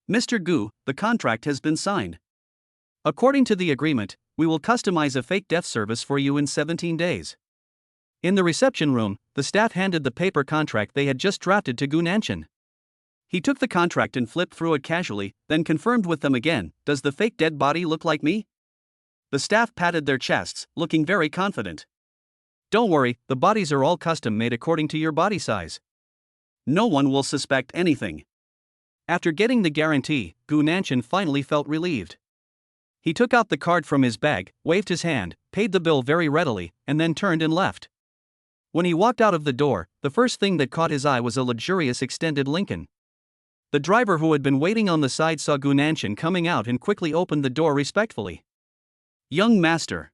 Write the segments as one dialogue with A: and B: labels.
A: Mr. Gu, the contract has been signed. According to the agreement, we will customize a fake death service for you in 17 days. In the reception room, the staff handed the paper contract they had just drafted to Gu Nanshan. He took the contract and flipped through it casually, then confirmed with them again, "Does the fake dead body look like me?" The staff patted their chests, looking very confident. "Don't worry, the bodies are all custom made according to your body size. No one will suspect anything." After getting the guarantee, Gu Nanshan finally felt relieved. He took out the card from his bag, waved his hand, paid the bill very readily, and then turned and left. When he walked out of the door, the first thing that caught his eye was a luxurious extended Lincoln. The driver who had been waiting on the side saw Gu Nanshan coming out and quickly opened the door respectfully. "Young master."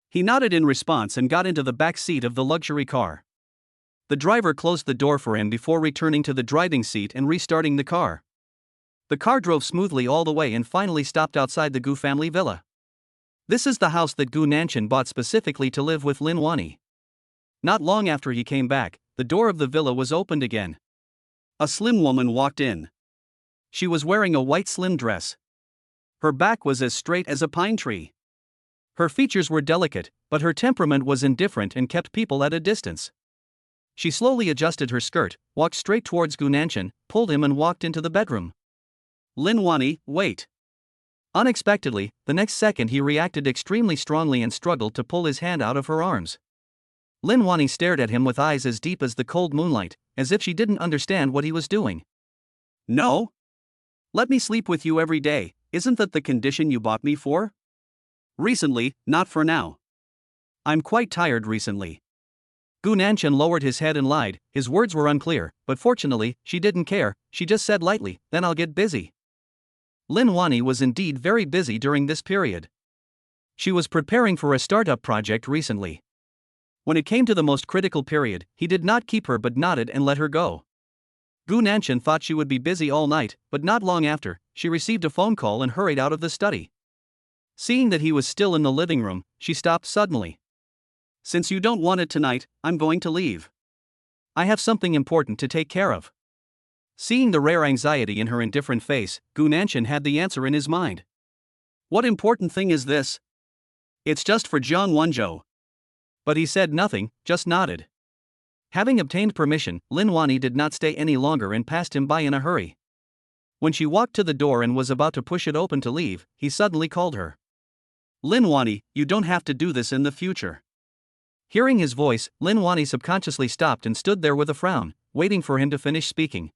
A: He nodded in response and got into the back seat of the luxury car. The driver closed the door for him before returning to the driving seat and restarting the car. The car drove smoothly all the way and finally stopped outside the Gu family villa. This is the house that Gu Nanshan bought specifically to live with Lin Wani. Not long after he came back, the door of the villa was opened again. A slim woman walked in. She was wearing a white slim dress. Her back was as straight as a pine tree. Her features were delicate, but her temperament was indifferent and kept people at a distance. She slowly adjusted her skirt, walked straight towards Gu Nanshan, pulled him and walked into the bedroom. "Lin Wani, wait." Unexpectedly, the next second he reacted extremely strongly and struggled to pull his hand out of her arms. Lin Wani stared at him with eyes as deep as the cold moonlight, as if she didn't understand what he was doing. "No? Let me sleep with you every day, isn't that the condition you bought me for?" "Recently, not for now. I'm quite tired recently." Gu Nanshan lowered his head and lied. His words were unclear, but fortunately, she didn't care. She just said lightly, "Then I'll get busy." Lin Wani was indeed very busy during this period. She was preparing for a startup project recently. When it came to the most critical period, he did not keep her but nodded and let her go. Gu Nanshan thought she would be busy all night, but not long after, she received a phone call and hurried out of the study. Seeing that he was still in the living room, she stopped suddenly. "Since you don't want it tonight, I'm going to leave. I have something important to take care of." Seeing the rare anxiety in her indifferent face, Gu Nanshan had the answer in his mind. "What important thing is this?" "It's just for Jiang Wenzhou." But he said nothing, just nodded. Having obtained permission, Lin Wani did not stay any longer and passed him by in a hurry. When she walked to the door and was about to push it open to leave, he suddenly called her. "Lin Wani, you don't have to do this in the future." Hearing his voice, Lin Wani subconsciously stopped and stood there with a frown, waiting for him to finish speaking.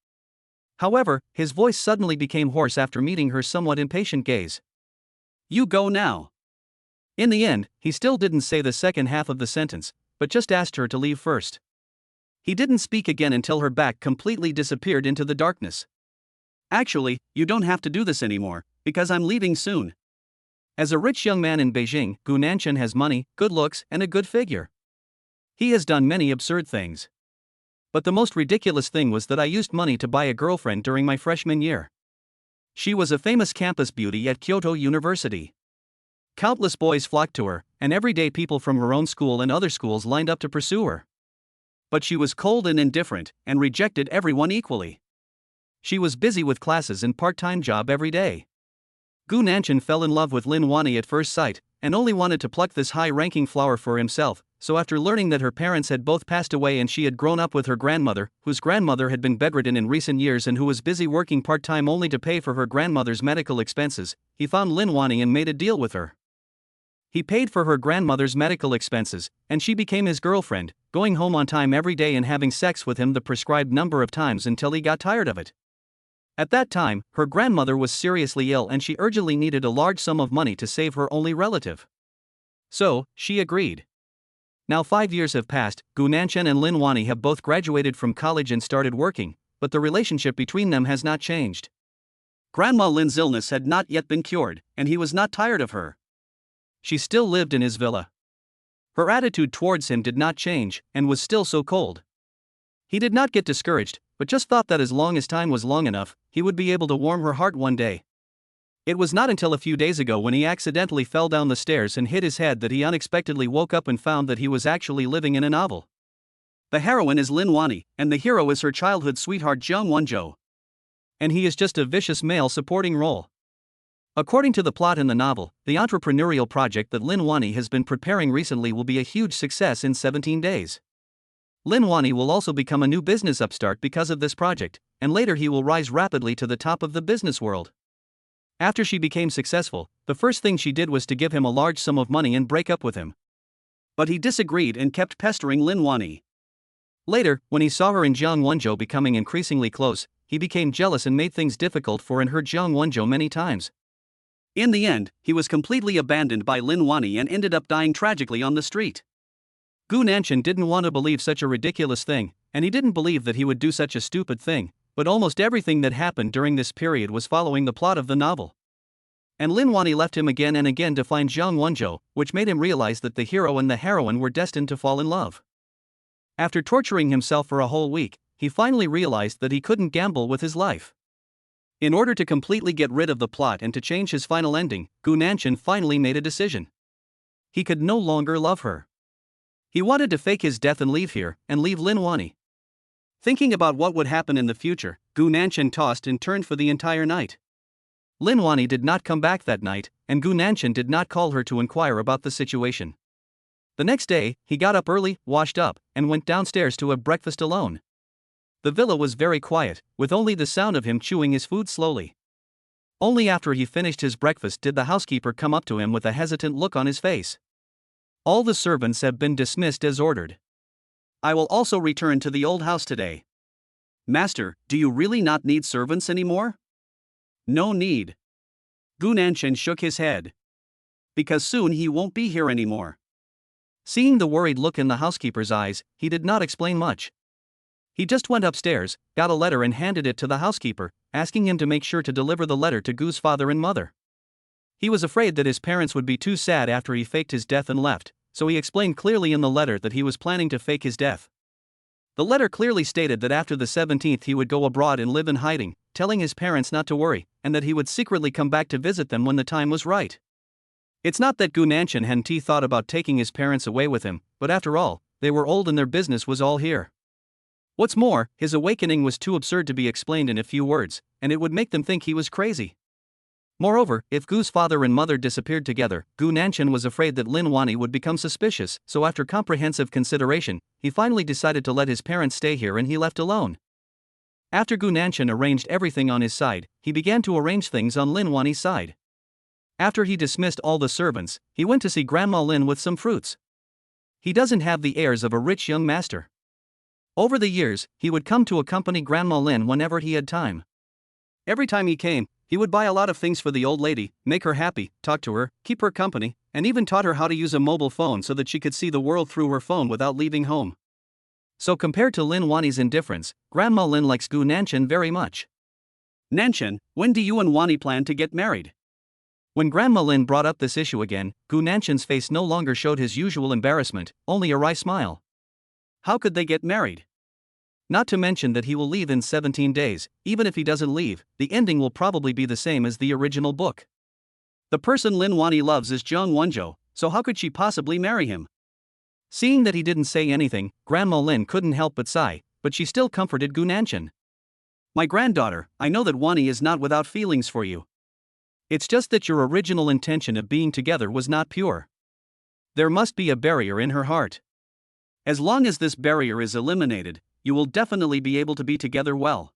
A: However, his voice suddenly became hoarse after meeting her somewhat impatient gaze. "You go now." In the end, he still didn't say the second half of the sentence, but just asked her to leave first. He didn't speak again until her back completely disappeared into the darkness. "Actually, you don't have to do this anymore, because I'm leaving soon." As a rich young man in Beijing, Gu Nanshan has money, good looks, and a good figure. He has done many absurd things. But the most ridiculous thing was that I used money to buy a girlfriend during my freshman year. She was a famous campus beauty at Kyoto University. Countless boys flocked to her, and every day people from her own school and other schools lined up to pursue her. But she was cold and indifferent, and rejected everyone equally. She was busy with classes and part-time job every day. Gu Nanshan fell in love with Lin Wani at first sight, and only wanted to pluck this high-ranking flower for himself, so after learning that her parents had both passed away and she had grown up with her grandmother, whose grandmother had been bedridden in recent years and who was busy working part-time only to pay for her grandmother's medical expenses, he found Lin Wani and made a deal with her. He paid for her grandmother's medical expenses, and she became his girlfriend, going home on time every day and having sex with him the prescribed number of times until he got tired of it. At that time, her grandmother was seriously ill and she urgently needed a large sum of money to save her only relative. So, she agreed. Now 5 years have passed, Gu Nanshan and Lin Wani have both graduated from college and started working, but the relationship between them has not changed. Grandma Lin's illness had not yet been cured, and he was not tired of her. She still lived in his villa. Her attitude towards him did not change, and was still so cold. He did not get discouraged, but just thought that as long as time was long enough, he would be able to warm her heart one day. It was not until a few days ago when he accidentally fell down the stairs and hit his head that he unexpectedly woke up and found that he was actually living in a novel. The heroine is Lin Wani, and the hero is her childhood sweetheart Jiang Wenzhou. and he is just a vicious male supporting role. According to the plot in the novel, the entrepreneurial project that Lin Wani has been preparing recently will be a huge success in 17 days. Lin Wani will also become a new business upstart because of this project, and later he will rise rapidly to the top of the business world. After she became successful, the first thing she did was to give him a large sum of money and break up with him. But he disagreed and kept pestering Lin Wani. Later, when he saw her and Jiang Wenzhou becoming increasingly close, he became jealous and made things difficult for her and hurt Jiang Wenzhou many times. In the end, he was completely abandoned by Lin Wani and ended up dying tragically on the street. Gu Nanshan didn't want to believe such a ridiculous thing, and he didn't believe that he would do such a stupid thing, but almost everything that happened during this period was following the plot of the novel. And Lin Wani left him again and again to find Jiang Wenzhou, which made him realize that the hero and the heroine were destined to fall in love. After torturing himself for a whole week, he finally realized that he couldn't gamble with his life. In order to completely get rid of the plot and to change his final ending, Gu Nanshan finally made a decision. He could no longer love her. He wanted to fake his death and leave here, and leave Lin Wani. Thinking about what would happen in the future, Gu Nanshan tossed and turned for the entire night. Lin Wani did not come back that night, and Gu Nanshan did not call her to inquire about the situation. The next day, he got up early, washed up, and went downstairs to have breakfast alone. The villa was very quiet, with only the sound of him chewing his food slowly. Only after he finished his breakfast did the housekeeper come up to him with a hesitant look on his face. All the servants have been dismissed as ordered. I will also return to the old house today. Master, do you really not need servants anymore? No need. Gu Nanshan shook his head. Because soon he won't be here anymore. Seeing the worried look in the housekeeper's eyes, he did not explain much. He just went upstairs, got a letter and handed it to the housekeeper, asking him to make sure to deliver the letter to Gu's father and mother. He was afraid that his parents would be too sad after he faked his death and left, so he explained clearly in the letter that he was planning to fake his death. The letter clearly stated that after the 17th he would go abroad and live in hiding, telling his parents not to worry, and that he would secretly come back to visit them when the time was right. It's not that Gu Nanshan hadn't thought about taking his parents away with him, but after all, they were old and their business was all here. What's more, his awakening was too absurd to be explained in a few words, and it would make them think he was crazy. Moreover, if Gu's father and mother disappeared together, Gu Nanshan was afraid that Lin Wani would become suspicious, so after comprehensive consideration, he finally decided to let his parents stay here and he left alone. After Gu Nanshan arranged everything on his side, he began to arrange things on Lin Wani's side. After he dismissed all the servants, he went to see Grandma Lin with some fruits. He doesn't have the airs of a rich young master. Over the years, he would come to accompany Grandma Lin whenever he had time. Every time he came, he would buy a lot of things for the old lady, make her happy, talk to her, keep her company, and even taught her how to use a mobile phone so that she could see the world through her phone without leaving home. So compared to Lin Wani's indifference, Grandma Lin likes Gu Nanshan very much. Nanshan, when do you and Wani plan to get married? When Grandma Lin brought up this issue again, Gu Nanshan's face no longer showed his usual embarrassment, only a wry smile. How could they get married? Not to mention that he will leave in 17 days, even if he doesn't leave, the ending will probably be the same as the original book. The person Lin Wani loves is Jiang Wenzhou, so how could she possibly marry him? Seeing that he didn't say anything, Grandma Lin couldn't help but sigh, but she still comforted Gu Nanshan. My granddaughter, I know that Wani is not without feelings for you. It's just that your original intention of being together was not pure. There must be a barrier in her heart. As long as this barrier is eliminated, you will definitely be able to be together well.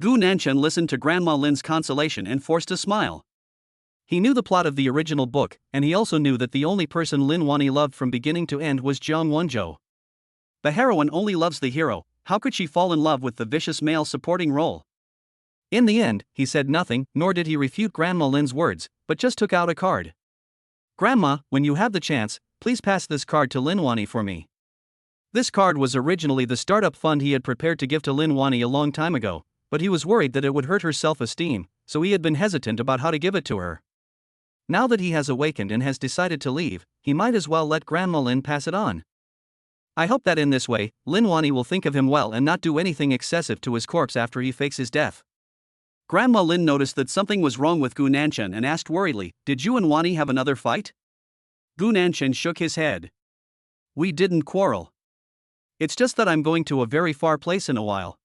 A: Gu Nanshan listened to Grandma Lin's consolation and forced a smile. He knew the plot of the original book, and he also knew that the only person Lin Wani loved from beginning to end was Jiang Wenzhou. The heroine only loves the hero, how could she fall in love with the vicious male supporting role? In the end, he said nothing, nor did he refute Grandma Lin's words, but just took out a card. Grandma, when you have the chance, please pass this card to Lin Wani for me. This card was originally the startup fund he had prepared to give to Lin Wani a long time ago, but he was worried that it would hurt her self-esteem, so he had been hesitant about how to give it to her. Now that he has awakened and has decided to leave, he might as well let Grandma Lin pass it on. I hope that in this way, Lin Wani will think of him well and not do anything excessive to his corpse after he fakes his death. Grandma Lin noticed that something was wrong with Gu Nanshan and asked worriedly, did you and Wani have another fight? Gu Nanshan shook his head. We didn't quarrel. It's just that I'm going to a very far place in a while.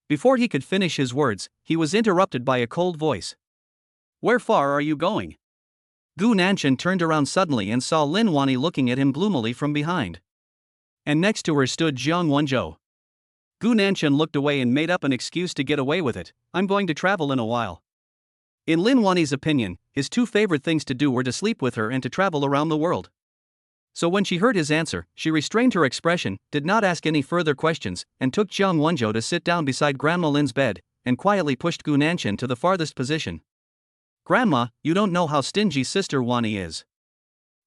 A: Before he could finish his words, he was interrupted by a cold voice. Where far are you going? Gu Nanshan turned around suddenly and saw Lin Wani looking at him gloomily from behind. And next to her stood Jiang Wenzhou. Gu Nanshan looked away and made up an excuse to get away with it. I'm going to travel in a while. In Lin Wani's opinion, his two favorite things to do were to sleep with her and to travel around the world. So when she heard his answer, she restrained her expression, did not ask any further questions, and took Jiang Wenzhou to sit down beside Grandma Lin's bed, and quietly pushed Gu Nanshan to the farthest position. Grandma, you don't know how stingy Sister Wani is.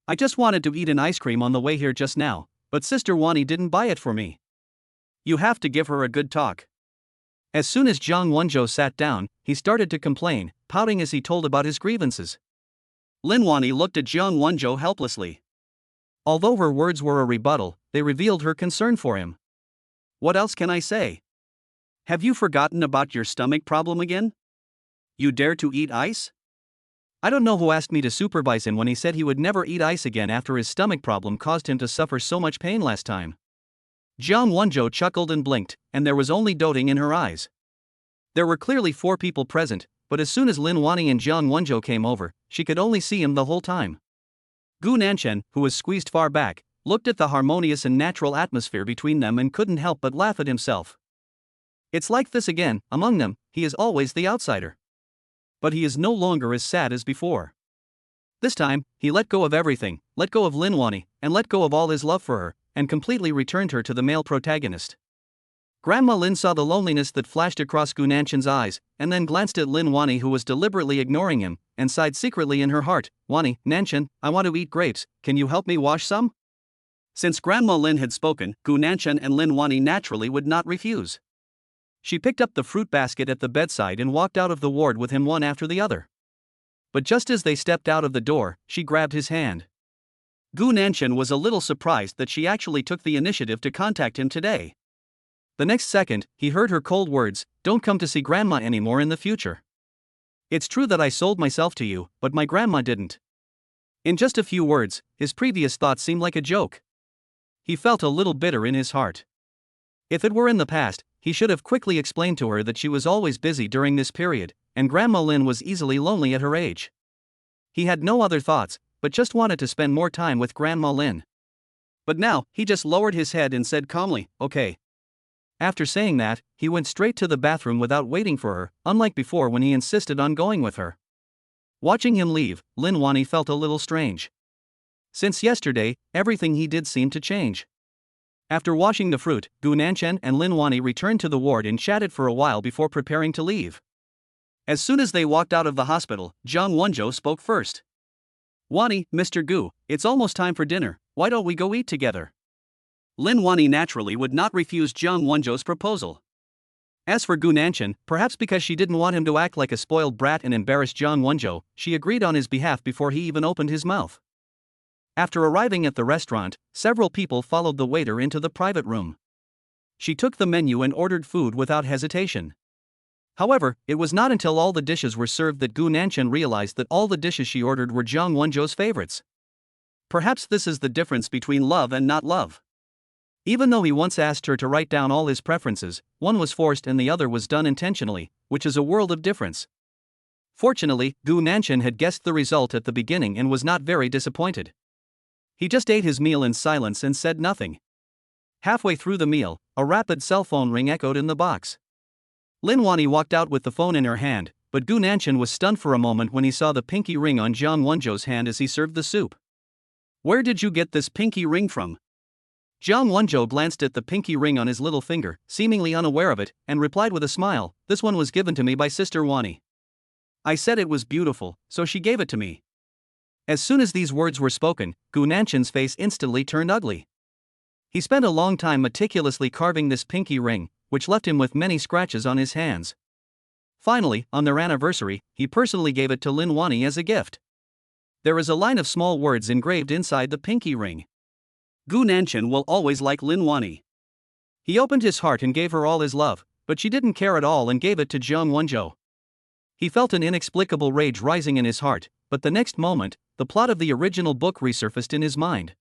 A: I just wanted to eat an ice cream on the way here just now, but Sister Wani didn't buy it for me. You have to give her a good talk. As soon as Jiang Wenzhou sat down, he started to complain, pouting as he told about his grievances. Lin Wani looked at Jiang Wenzhou helplessly. Although her words were a rebuttal, they revealed her concern for him. What else can I say? Have you forgotten about your stomach problem again? You dare to eat ice? I don't know who asked me to supervise him when he said he would never eat ice again after his stomach problem caused him to suffer so much pain last time. Jiang Wenzhou chuckled and blinked, and there was only doting in her eyes. There were clearly 4 people present, but as soon as Lin Wani and Jiang Wenzhou came over, she could only see him the whole time. Gu Nanshan, who was squeezed far back, looked at the harmonious and natural atmosphere between them and couldn't help but laugh at himself. It's like this again, among them, he is always the outsider. But he is no longer as sad as before. This time, he let go of everything, let go of Lin Wani, and let go of all his love for her, and completely returned her to the male protagonist. Grandma Lin saw the loneliness that flashed across Gu Nanshan's eyes, and then glanced at Lin Wani, who was deliberately ignoring him, and sighed secretly in her heart, Wani, Nanshan, I want to eat grapes, can you help me wash some? Since Grandma Lin had spoken, Gu Nanshan and Lin Wani naturally would not refuse. She picked up the fruit basket at the bedside and walked out of the ward with him one after the other. But just as they stepped out of the door, she grabbed his hand. Gu Nanshan was a little surprised that she actually took the initiative to contact him today. The next second, he heard her cold words, don't come to see Grandma anymore in the future. It's true that I sold myself to you, but my grandma didn't. In just a few words, his previous thoughts seemed like a joke. He felt a little bitter in his heart. If it were in the past, he should have quickly explained to her that she was always busy during this period, and Grandma Lin was easily lonely at her age. He had no other thoughts, but just wanted to spend more time with Grandma Lin. But now, he just lowered his head and said calmly, okay. After saying that, he went straight to the bathroom without waiting for her, unlike before when he insisted on going with her. Watching him leave, Lin Wani felt a little strange. Since yesterday, everything he did seemed to change. After washing the fruit, Gu Nanshan and Lin Wani returned to the ward and chatted for a while before preparing to leave. As soon as they walked out of the hospital, Jiang Wenzhou spoke first. Wani, Mr. Gu, it's almost time for dinner, why don't we go eat together? Lin Wani naturally would not refuse Jiang Wenzhou's proposal. As for Gu Nanshan, perhaps because she didn't want him to act like a spoiled brat and embarrass Jiang Wenzhou, she agreed on his behalf before he even opened his mouth. After arriving at the restaurant, several people followed the waiter into the private room. She took the menu and ordered food without hesitation. However, it was not until all the dishes were served that Gu Nanshan realized that all the dishes she ordered were Jiang Wenzhou's favorites. Perhaps this is the difference between love and not love. Even though he once asked her to write down all his preferences, one was forced and the other was done intentionally, which is a world of difference. Fortunately, Gu Nanshan had guessed the result at the beginning and was not very disappointed. He just ate his meal in silence and said nothing. Halfway through the meal, a rapid cell phone ring echoed in the box. Lin Wani walked out with the phone in her hand, but Gu Nanshan was stunned for a moment when he saw the pinky ring on Jiang Wenzhou's hand as he served the soup. Where did you get this pinky ring from? Jiang Wenzhou glanced at the pinky ring on his little finger, seemingly unaware of it, and replied with a smile, this one was given to me by Sister Wani. I said it was beautiful, so she gave it to me. As soon as these words were spoken, Gu Nanshan's face instantly turned ugly. He spent a long time meticulously carving this pinky ring, which left him with many scratches on his hands. Finally, on their anniversary, he personally gave it to Lin Wani as a gift. There is a line of small words engraved inside the pinky ring. Gu Nanshan will always like Lin Wani. He opened his heart and gave her all his love, but she didn't care at all and gave it to Jiang Wenzhou. He felt an inexplicable rage rising in his heart, but the next moment, the plot of the original book resurfaced in his mind.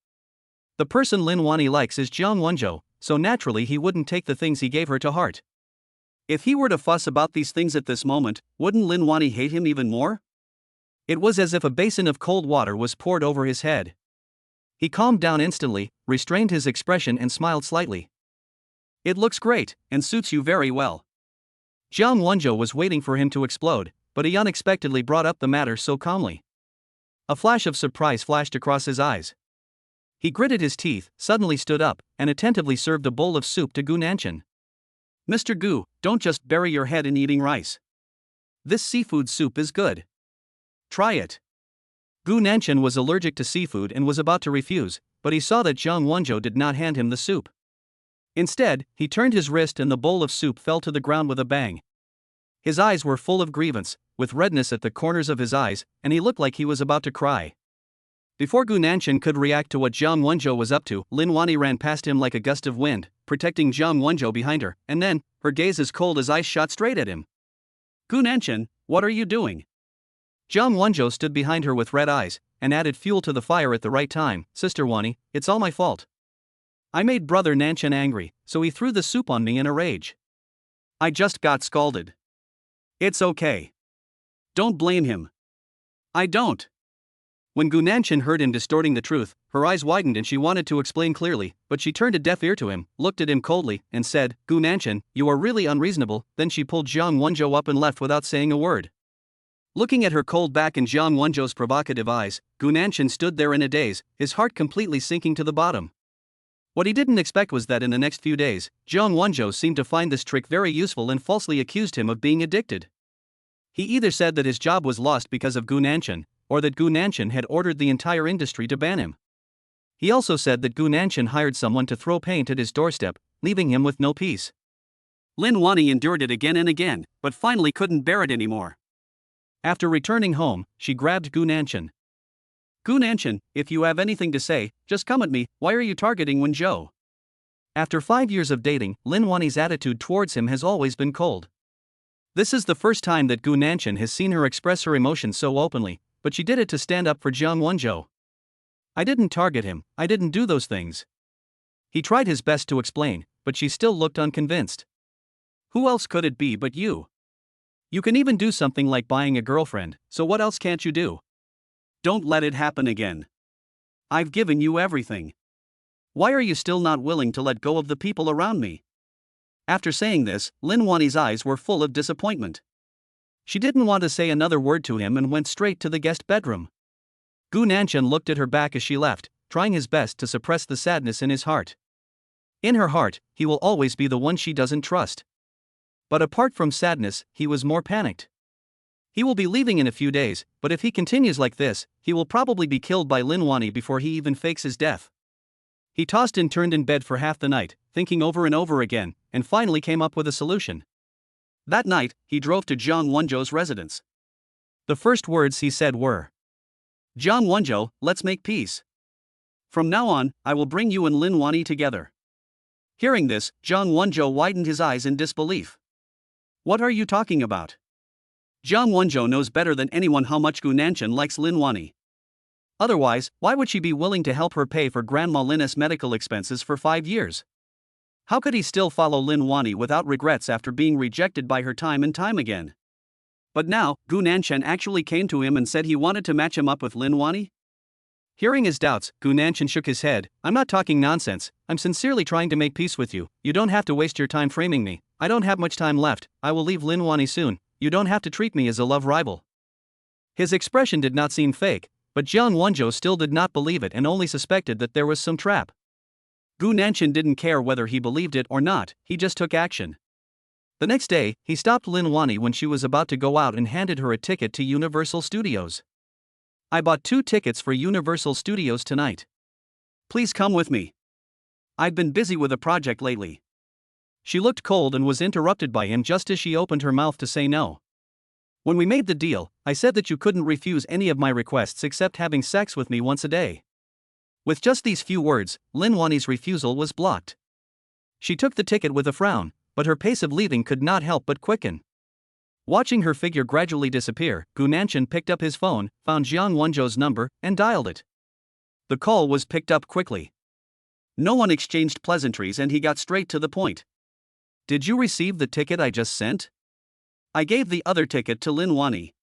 A: The person Lin Wani likes is Jiang Wenzhou, so naturally he wouldn't take the things he gave her to heart. If he were to fuss about these things at this moment, wouldn't Lin Wani hate him even more? It was as if a basin of cold water was poured over his head. He calmed down instantly, restrained his expression and smiled slightly. It looks great, and suits you very well. Jiang Wenzhou was waiting for him to explode, but he unexpectedly brought up the matter so calmly. A flash of surprise flashed across his eyes. He gritted his teeth, suddenly stood up, and attentively served a bowl of soup to Gu Nanshan. Mr. Gu, don't just bury your head in eating rice. This seafood soup is good. Try it. Gu Nanshan was allergic to seafood and was about to refuse, but he saw that Jiang Wenzhou did not hand him the soup. Instead, he turned his wrist and the bowl of soup fell to the ground with a bang. His eyes were full of grievance, with redness at the corners of his eyes, and he looked like he was about to cry. Before Gu Nanshan could react to what Jiang Wenzhou was up to, Lin Wani ran past him like a gust of wind, protecting Jiang Wenzhou behind her, and then, her gaze as cold as ice shot straight at him. Gu Nanshan, what are you doing? Jiang Wenzhou stood behind her with red eyes, and added fuel to the fire at the right time. Sister Wani, it's all my fault. I made brother Nanshan angry, so he threw the soup on me in a rage. I just got scalded. It's okay. Don't blame him. I don't. When Gu Nanshan heard him distorting the truth, her eyes widened and she wanted to explain clearly, but she turned a deaf ear to him, looked at him coldly, and said, Gu Nanshan, you are really unreasonable. Then she pulled Jiang Wenzhou up and left without saying a word. Looking at her cold back and Jiang Wenzhou's provocative eyes, Gu Nanshan stood there in a daze, his heart completely sinking to the bottom. What he didn't expect was that in the next few days, Jiang Wenzhou seemed to find this trick very useful and falsely accused him of being addicted. He either said that his job was lost because of Gu Nanshan, or that Gu Nanshan had ordered the entire industry to ban him. He also said that Gu Nanshan hired someone to throw paint at his doorstep, leaving him with no peace. Lin Wani endured it again and again, but finally couldn't bear it anymore. After returning home, she grabbed Gu Nanshan. Gu Nanshan, if you have anything to say, just come at me. Why are you targeting Wenzhou? After 5 years of dating, Lin Wani's attitude towards him has always been cold. This is the first time that Gu Nanshan has seen her express her emotions so openly, but she did it to stand up for Jiang Wenzhou. I didn't target him, I didn't do those things. He tried his best to explain, but she still looked unconvinced. Who else could it be but you? You can even do something like buying a girlfriend, so what else can't you do? Don't let it happen again. I've given you everything. Why are you still not willing to let go of the people around me? After saying this, Lin Wani's eyes were full of disappointment. She didn't want to say another word to him and went straight to the guest bedroom. Gu Nanshan looked at her back as she left, trying his best to suppress the sadness in his heart. In her heart, he will always be the one she doesn't trust. But apart from sadness, he was more panicked. He will be leaving in a few days, but if he continues like this, he will probably be killed by Lin Wani before he even fakes his death. He tossed and turned in bed for half the night, thinking over and over again, and finally came up with a solution. That night, he drove to Jiang Wenzhou's residence. The first words he said were, Jiang Wenzhou, let's make peace. From now on, I will bring you and Lin Wani together. Hearing this, Jiang Wenzhou widened his eyes in disbelief. What are you talking about? Jiang Wenzhou knows better than anyone how much Gu Nanshan likes Lin Wani. Otherwise, why would she be willing to help her pay for Grandma Lin's medical expenses for 5 years? How could he still follow Lin Wani without regrets after being rejected by her time and time again? But now, Gu Nanshan actually came to him and said he wanted to match him up with Lin Wani? Hearing his doubts, Gu Nanshan shook his head. I'm not talking nonsense, I'm sincerely trying to make peace with you. You don't have to waste your time framing me. I don't have much time left, I will leave Lin Wani soon. You don't have to treat me as a love rival. His expression did not seem fake, but Jiang Wenzhou still did not believe it and only suspected that there was some trap. Gu Nanshan didn't care whether he believed it or not, he just took action. The next day, he stopped Lin Wani when she was about to go out and handed her a ticket to Universal Studios. I bought 2 tickets for Universal Studios tonight. Please come with me. I've been busy with a project lately. She looked cold and was interrupted by him just as she opened her mouth to say no. When we made the deal, I said that you couldn't refuse any of my requests except having sex with me once a day. With just these few words, Lin Wani's refusal was blocked. She took the ticket with a frown, but her pace of leaving could not help but quicken. Watching her figure gradually disappear, Gu Nanshan picked up his phone, found Jiang Wenzhou's number, and dialed it. The call was picked up quickly. No one exchanged pleasantries and he got straight to the point. Did you receive the ticket I just sent? I gave the other ticket to Lin Wani.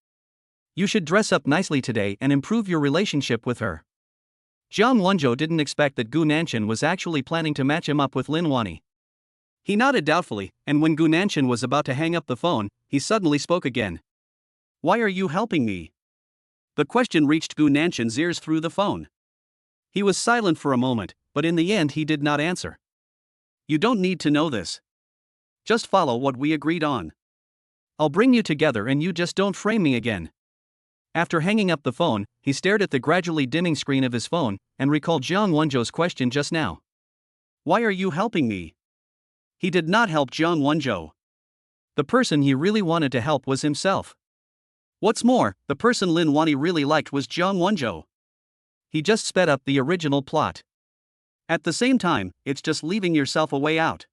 A: You should dress up nicely today and improve your relationship with her. Jiang Wenzhou didn't expect that Gu Nanshan was actually planning to match him up with Lin Wani. He nodded doubtfully, and when Gu Nanshan was about to hang up the phone, he suddenly spoke again. Why are you helping me? The question reached Gu Nanshan's ears through the phone. He was silent for a moment, but in the end he did not answer. You don't need to know this. Just follow what we agreed on. I'll bring you together and you just don't frame me again. After hanging up the phone, he stared at the gradually dimming screen of his phone and recalled Jiang Wenzhou's question just now. Why are you helping me? He did not help Jiang Wenzhou. The person he really wanted to help was himself. What's more, the person Lin Wani really liked was Jiang Wenzhou. He just sped up the original plot. At the same time, it's just leaving yourself a way out.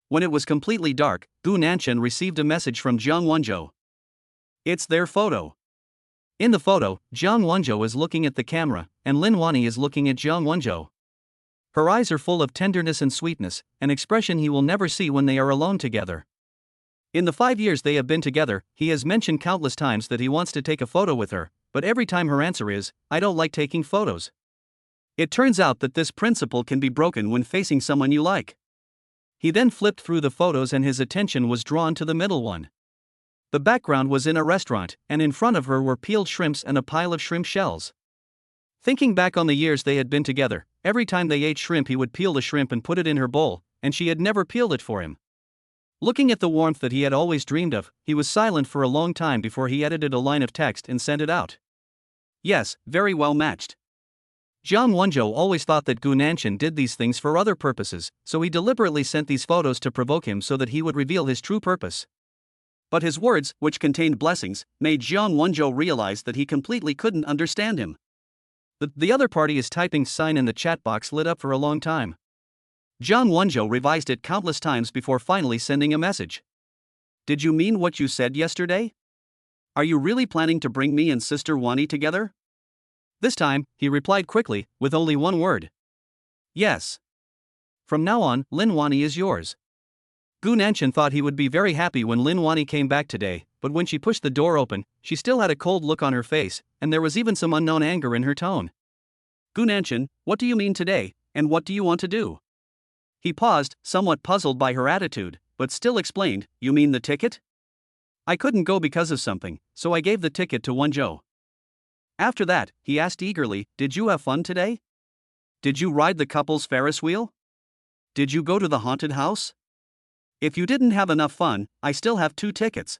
A: When it was completely dark, Gu Nanshan received a message from Jiang Wenzhou. It's their photo. In the photo, Jiang Wenzhou is looking at the camera, and Lin Wani is looking at Jiang Wenzhou. Her eyes are full of tenderness and sweetness, an expression he will never see when they are alone together. In the 5 years they have been together, he has mentioned countless times that he wants to take a photo with her, but every time her answer is, I don't like taking photos. It turns out that this principle can be broken when facing someone you like. He then flipped through the photos and his attention was drawn to the middle one. The background was in a restaurant, and in front of her were peeled shrimps and a pile of shrimp shells. Thinking back on the years they had been together, every time they ate shrimp he would peel the shrimp and put it in her bowl, and she had never peeled it for him. Looking at the warmth that he had always dreamed of, he was silent for a long time before he edited a line of text and sent it out. Yes, very well matched. Jiang Wenzhou always thought that Gu Nanshan did these things for other purposes, so he deliberately sent these photos to provoke him so that he would reveal his true purpose. But his words, which contained blessings, made Jiang Wenzhou realize that he completely couldn't understand him. The other party is typing sign in the chat box lit up for a long time. Jiang Wenzhou revised it countless times before finally sending a message. Did you mean what you said yesterday? Are you really planning to bring me and Sister Wani together? This time, he replied quickly, with only one word. Yes. From now on, Lin Wani is yours. Gu Nanshan thought he would be very happy when Lin Wani came back today, but when she pushed the door open, she still had a cold look on her face, and there was even some unknown anger in her tone. Gu Nanshan, what do you mean today, and what do you want to do? He paused, somewhat puzzled by her attitude, but still explained, you mean the ticket? I couldn't go because of something, so I gave the ticket to Wenzhou. After that, he asked eagerly, did you have fun today? Did you ride the couple's Ferris wheel? Did you go to the haunted house? If you didn't have enough fun, I still have 2 tickets.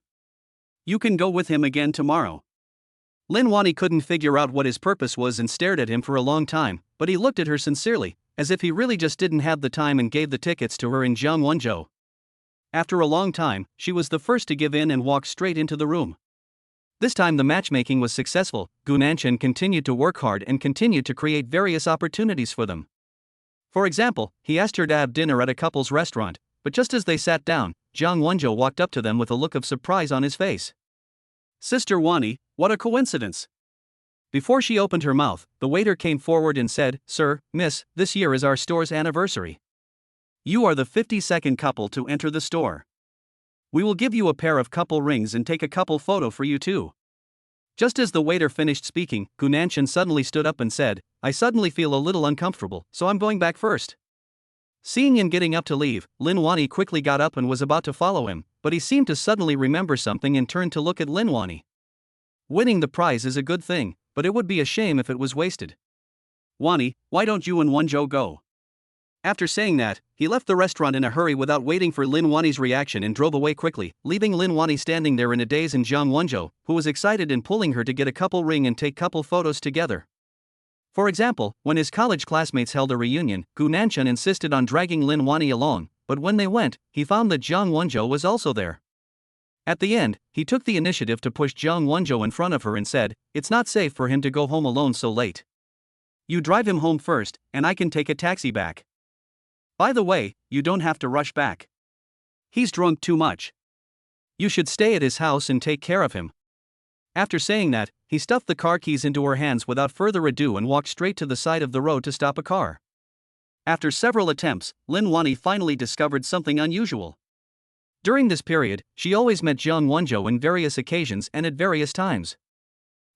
A: You can go with him again tomorrow. Lin Wani couldn't figure out what his purpose was and stared at him for a long time, but he looked at her sincerely, as if he really just didn't have the time and gave the tickets to her and Jiang Wenzhou. After a long time, she was the first to give in and walk straight into the room. This time the matchmaking was successful. Gu Nanshan continued to work hard and continued to create various opportunities for them. For example, he asked her to have dinner at a couple's restaurant, but just as they sat down, Jiang Wenzhou walked up to them with a look of surprise on his face. Sister Wani, what a coincidence! Before she opened her mouth, the waiter came forward and said, Sir, Miss, this year is our store's anniversary. You are the 52nd couple to enter the store. We will give you a pair of couple rings and take a couple photo for you too. Just as the waiter finished speaking, Gu Nanshan suddenly stood up and said, I suddenly feel a little uncomfortable, so I'm going back first. Seeing him getting up to leave, Lin Wani quickly got up and was about to follow him, but he seemed to suddenly remember something and turned to look at Lin Wani. Winning the prize is a good thing, but it would be a shame if it was wasted. Wani, why don't you and Wenzhou go? After saying that, he left the restaurant in a hurry without waiting for Lin Wani's reaction and drove away quickly, leaving Lin Wani standing there in a daze and Jiang Wenzhou, who was excited and pulling her to get a couple ring and take couple photos together. For example, when his college classmates held a reunion, Gu Nanshan insisted on dragging Lin Wani along, but when they went, he found that Jiang Wenzhou was also there. At the end, he took the initiative to push Jiang Wenzhou in front of her and said, it's not safe for him to go home alone so late. You drive him home first, and I can take a taxi back. By the way, you don't have to rush back. He's drunk too much. You should stay at his house and take care of him. After saying that, he stuffed the car keys into her hands without further ado and walked straight to the side of the road to stop a car. After several attempts, Lin Wani finally discovered something unusual. During this period, she always met Jiang Wonjo in various occasions and at various times.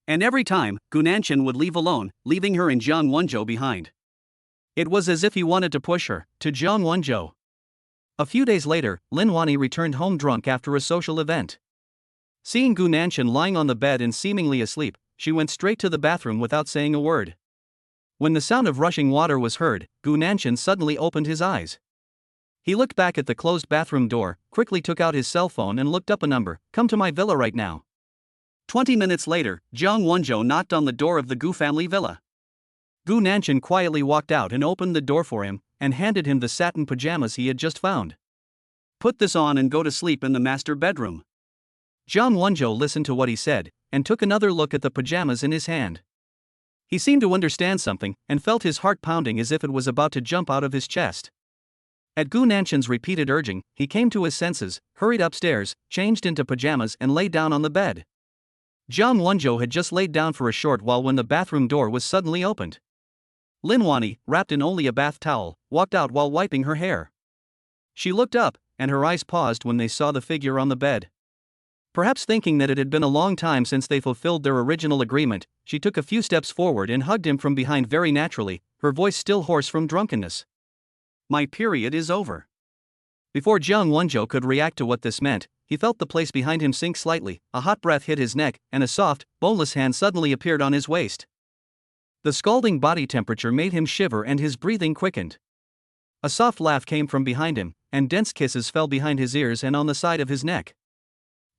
A: And every time, Gu Nanshan would leave alone, leaving her and Jiang Wonjo behind. It was as if he wanted to push her to Jiang Wonjo. A few days later, Lin Wani returned home drunk after a social event. Seeing Gu Nanshan lying on the bed and seemingly asleep, she went straight to the bathroom without saying a word. When the sound of rushing water was heard, Gu Nanshan suddenly opened his eyes. He looked back at the closed bathroom door, quickly took out his cell phone and looked up a number. "Come to my villa right now." 20 minutes later, Jiang Wonjo knocked on the door of the Gu family villa. Gu Nanshan quietly walked out and opened the door for him, and handed him the satin pajamas he had just found. "Put this on and go to sleep in the master bedroom." Jiang Wonjo listened to what he said, and took another look at the pajamas in his hand. He seemed to understand something, and felt his heart pounding as if it was about to jump out of his chest. At Gu Nanshan's repeated urging, he came to his senses, hurried upstairs, changed into pajamas and lay down on the bed. Jiang Wonjo had just laid down for a short while when the bathroom door was suddenly opened. Lin Wani, wrapped in only a bath towel, walked out while wiping her hair. She looked up, and her eyes paused when they saw the figure on the bed. Perhaps thinking that it had been a long time since they fulfilled their original agreement, she took a few steps forward and hugged him from behind very naturally, her voice still hoarse from drunkenness. "My period is over." Before Jiang Wonjo could react to what this meant, he felt the place behind him sink slightly, a hot breath hit his neck, and a soft, boneless hand suddenly appeared on his waist. The scalding body temperature made him shiver and his breathing quickened. A soft laugh came from behind him, and dense kisses fell behind his ears and on the side of his neck.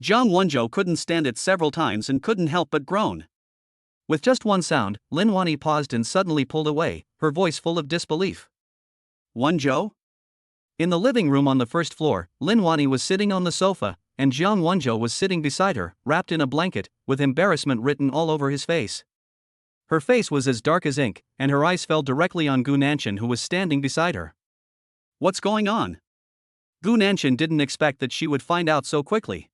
A: Jiang Wonjo couldn't stand it several times and couldn't help but groan. With just one sound, Lin Wani paused and suddenly pulled away, her voice full of disbelief. "Wonjo?" In the living room on the first floor, Lin Wani was sitting on the sofa, and Jiang Wonjo was sitting beside her, wrapped in a blanket, with embarrassment written all over his face. Her face was as dark as ink, and her eyes fell directly on Gu Nanshan, who was standing beside her. "What's going on?" Gu Nanshan didn't expect that she would find out so quickly.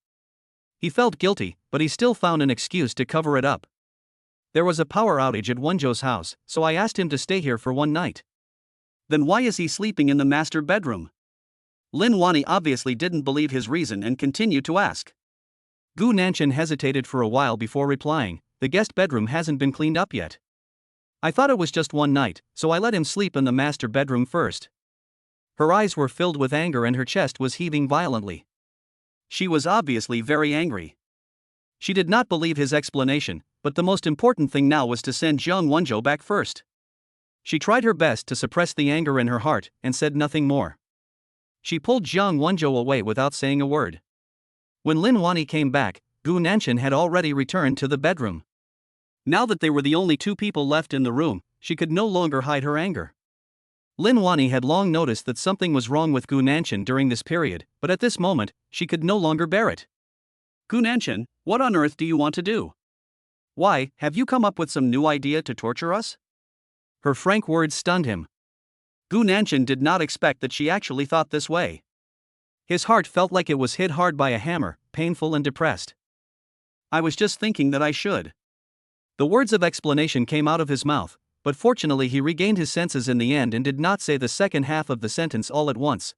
A: He felt guilty, but he still found an excuse to cover it up. "There was a power outage at Wonjo's house, so I asked him to stay here for one night." "Then why is he sleeping in the master bedroom?" Lin Wani obviously didn't believe his reason and continued to ask. Gu Nanshan hesitated for a while before replying, "The guest bedroom hasn't been cleaned up yet. I thought it was just one night, so I let him sleep in the master bedroom first." Her eyes were filled with anger and her chest was heaving violently. She was obviously very angry. She did not believe his explanation, but the most important thing now was to send Jiang Wonjo back first. She tried her best to suppress the anger in her heart and said nothing more. She pulled Jiang Wonjo away without saying a word. When Lin Wani came back, Gu Nanshan had already returned to the bedroom. Now that they were the only two people left in the room, she could no longer hide her anger. Lin Wani had long noticed that something was wrong with Gu Nanshan during this period, but at this moment, she could no longer bear it. "Gu Nanshan, what on earth do you want to do? Why, have you come up with some new idea to torture us?" Her frank words stunned him. Gu Nanshan did not expect that she actually thought this way. His heart felt like it was hit hard by a hammer, painful and depressed. "I was just thinking that I should." The words of explanation came out of his mouth, but fortunately he regained his senses in the end and did not say the second half of the sentence all at once.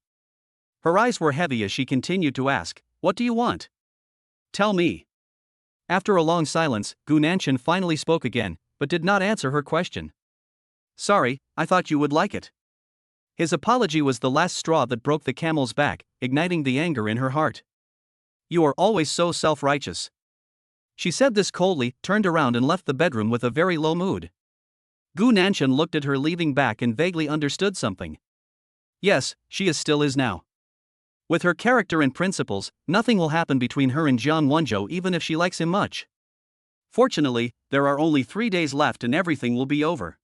A: Her eyes were heavy as she continued to ask, "What do you want? Tell me." After a long silence, Gu Nanshan finally spoke again, but did not answer her question. "Sorry, I thought you would like it." His apology was the last straw that broke the camel's back, igniting the anger in her heart. "You are always so self-righteous." She said this coldly, turned around and left the bedroom with a very low mood. Gu Nanshan looked at her leaving back and vaguely understood something. Yes, she still is now. With her character and principles, nothing will happen between her and Jiang Wonjo even if she likes him much. Fortunately, there are only 3 days left and everything will be over.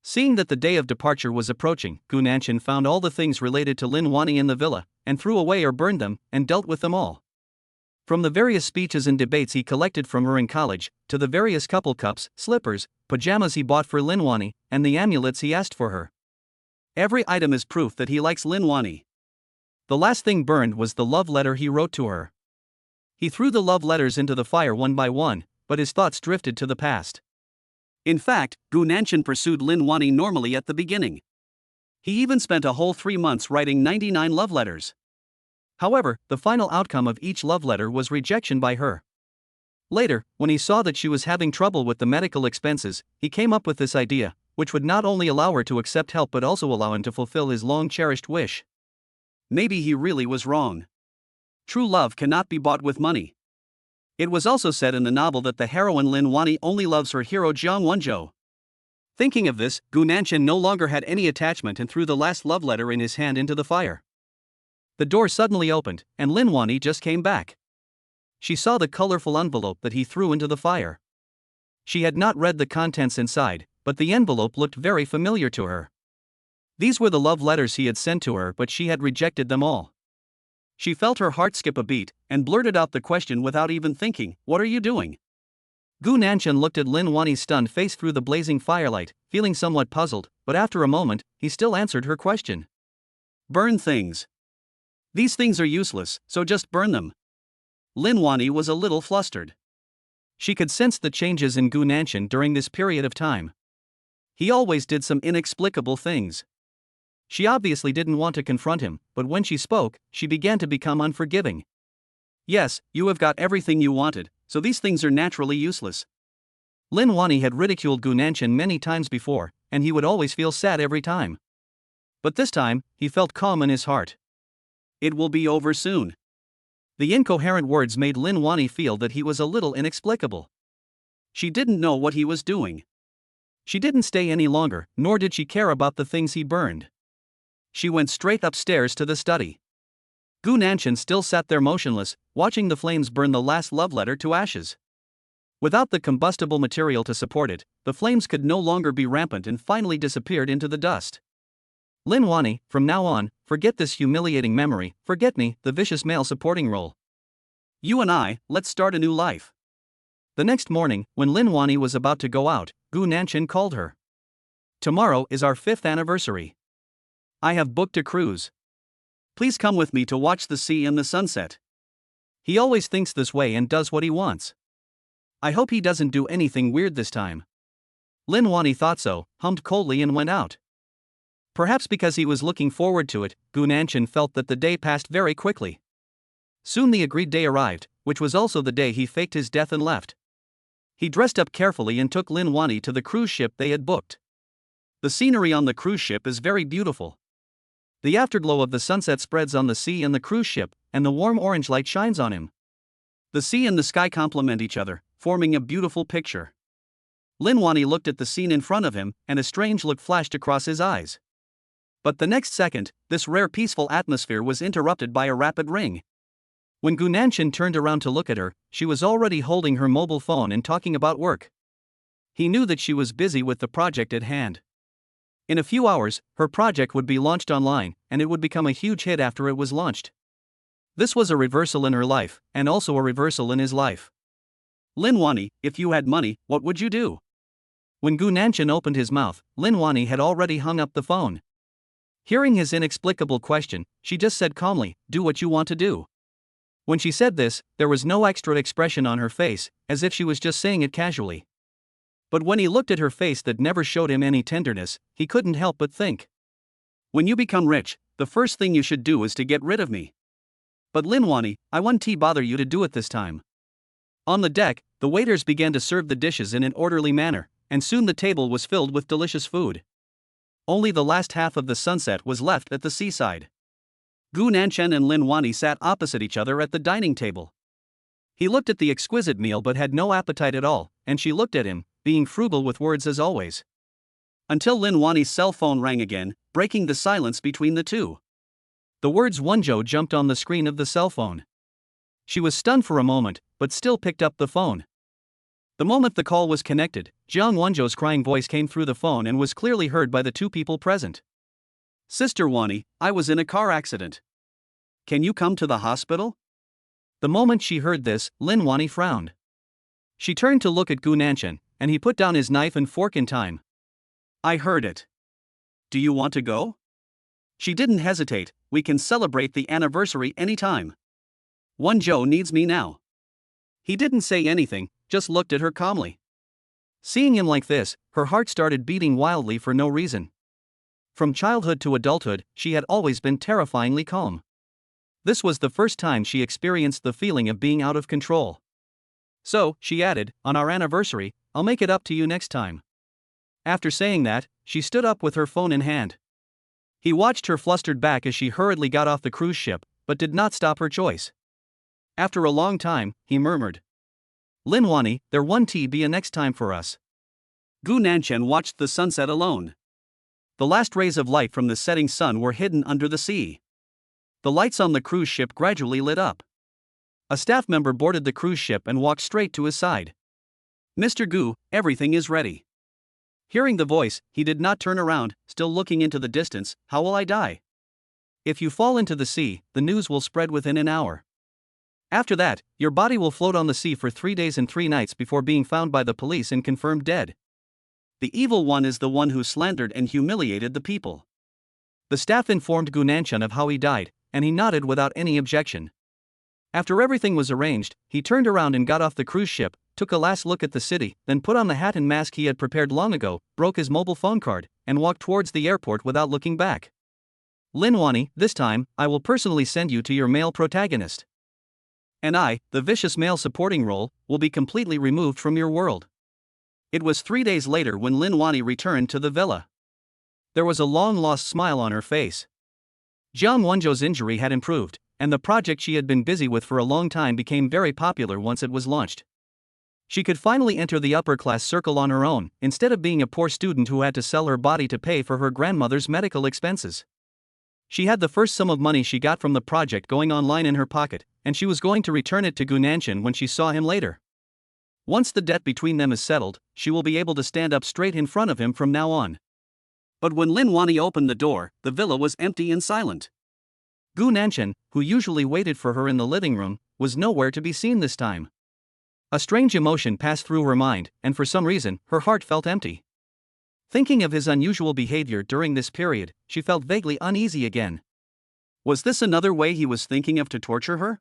A: Seeing that the day of departure was approaching, Gu Nanshan found all the things related to Lin Wani in the villa, and threw away or burned them, and dealt with them all. From the various speeches and debates he collected from her in college, to the various couple cups, slippers, pajamas he bought for Lin Wani, and the amulets he asked for her. Every item is proof that he likes Lin Wani. The last thing burned was the love letter he wrote to her. He threw the love letters into the fire one by one, but his thoughts drifted to the past. In fact, Gu Nanshan pursued Lin Wani normally at the beginning. He even spent a whole 3 months writing 99 love letters. However, the final outcome of each love letter was rejection by her. Later, when he saw that she was having trouble with the medical expenses, he came up with this idea, which would not only allow her to accept help but also allow him to fulfill his long-cherished wish. Maybe he really was wrong. True love cannot be bought with money. It was also said in the novel that the heroine Lin Wani only loves her hero Jiang Wonzhou. Thinking of this, Gu Nanshan no longer had any attachment and threw the last love letter in his hand into the fire. The door suddenly opened, and Lin Wani just came back. She saw the colorful envelope that he threw into the fire. She had not read the contents inside, but the envelope looked very familiar to her. These were the love letters he had sent to her, but she had rejected them all. She felt her heart skip a beat, and blurted out the question without even thinking, "What are you doing?" Gu Nanshan looked at Lin Wani's stunned face through the blazing firelight, feeling somewhat puzzled, but after a moment, he still answered her question. "Burn things. These things are useless, so just burn them." Lin Wani was a little flustered. She could sense the changes in Gu Nanshan during this period of time. He always did some inexplicable things. She obviously didn't want to confront him, but when she spoke, she began to become unforgiving. "Yes, you have got everything you wanted, so these things are naturally useless." Lin Wani had ridiculed Gu Nanshan many times before, and he would always feel sad every time. But this time, he felt calm in his heart. "It will be over soon." The incoherent words made Lin Wani feel that he was a little inexplicable. She didn't know what he was doing. She didn't stay any longer, nor did she care about the things he burned. She went straight upstairs to the study. Gu Nanshan still sat there motionless, watching the flames burn the last love letter to ashes. Without the combustible material to support it, the flames could no longer be rampant and finally disappeared into the dust. "Lin Wani, from now on, forget this humiliating memory, forget me, the vicious male supporting role. You and I, let's start a new life." The next morning, when Lin Wani was about to go out, Gu Nanshan called her. "Tomorrow is our 5th anniversary. I have booked a cruise. Please come with me to watch the sea and the sunset." He always thinks this way and does what he wants. I hope he doesn't do anything weird this time. Lin Wani thought so, hummed coldly and went out. Perhaps because he was looking forward to it, Gu Nanshan felt that the day passed very quickly. Soon the agreed day arrived, which was also the day he faked his death and left. He dressed up carefully and took Lin Wani to the cruise ship they had booked. The scenery on the cruise ship is very beautiful. The afterglow of the sunset spreads on the sea and the cruise ship, and the warm orange light shines on him. The sea and the sky complement each other, forming a beautiful picture. Lin Wani looked at the scene in front of him, and a strange look flashed across his eyes. But the next second, this rare peaceful atmosphere was interrupted by a rapid ring. When Gu Nanshan turned around to look at her, she was already holding her mobile phone and talking about work. He knew that she was busy with the project at hand. In a few hours, her project would be launched online, and it would become a huge hit after it was launched. This was a reversal in her life, and also a reversal in his life. "Lin Wani, if you had money, what would you do?" When Gu Nanshan opened his mouth, Lin Wani had already hung up the phone. Hearing his inexplicable question, she just said calmly, "Do what you want to do." When she said this, there was no extra expression on her face, as if she was just saying it casually. But when he looked at her face that never showed him any tenderness, he couldn't help but think. "When you become rich, the first thing you should do is to get rid of me." "But Lin Wani, I won't bother you to do it this time." On the deck, the waiters began to serve the dishes in an orderly manner, and soon the table was filled with delicious food. Only the last half of the sunset was left at the seaside. Gu Nanshan and Lin Wani sat opposite each other at the dining table. He looked at the exquisite meal but had no appetite at all, and she looked at him, being frugal with words as always. Until Lin Wani's cell phone rang again, breaking the silence between the two. The words Wonzhou jumped on the screen of the cell phone. She was stunned for a moment, but still picked up the phone. The moment the call was connected, Jiang Wonzhou's crying voice came through the phone and was clearly heard by the two people present. "Sister Wani, I was in a car accident. Can you come to the hospital?" The moment she heard this, Lin Wani frowned. She turned to look at Gu Nanshan, and he put down his knife and fork in time. "I heard it. Do you want to go?" She didn't hesitate. "We can celebrate the anniversary anytime. Wonzhou needs me now." He didn't say anything, just looked at her calmly. Seeing him like this, her heart started beating wildly for no reason. From childhood to adulthood, she had always been terrifyingly calm. This was the first time she experienced the feeling of being out of control. So, she added, on our anniversary, I'll make it up to you next time. After saying that, she stood up with her phone in hand. He watched her flustered back as she hurriedly got off the cruise ship, but did not stop her choice. After a long time, he murmured, Lin Wani, there won't be a next time for us. Gu Nanchen watched the sunset alone. The last rays of light from the setting sun were hidden under the sea. The lights on the cruise ship gradually lit up. A staff member boarded the cruise ship and walked straight to his side. Mr. Gu, everything is ready. Hearing the voice, he did not turn around, still looking into the distance. How will I die? If you fall into the sea, the news will spread within an hour. After that, your body will float on the sea for 3 days and 3 nights before being found by the police and confirmed dead. The evil one is the one who slandered and humiliated the people. The staff informed Gu Nanchen of how he died, and he nodded without any objection. After everything was arranged, he turned around and got off the cruise ship, took a last look at the city, then put on the hat and mask he had prepared long ago, broke his mobile phone card, and walked towards the airport without looking back. Lin Wani, this time, I will personally send you to your male protagonist. And I, the vicious male supporting role, will be completely removed from your world. It was 3 days later when Lin Wani returned to the villa. There was a long-lost smile on her face. Jiang Wenzhou's injury had improved, and the project she had been busy with for a long time became very popular once it was launched. She could finally enter the upper-class circle on her own, instead of being a poor student who had to sell her body to pay for her grandmother's medical expenses. She had the first sum of money she got from the project going online in her pocket, and she was going to return it to Gu Nanchen when she saw him later. Once the debt between them is settled, she will be able to stand up straight in front of him from now on. But when Lin Wani opened the door, the villa was empty and silent. Gu Nanchen, who usually waited for her in the living room, was nowhere to be seen this time. A strange emotion passed through her mind, and for some reason, her heart felt empty. Thinking of his unusual behavior during this period, she felt vaguely uneasy again. Was this another way he was thinking of to torture her?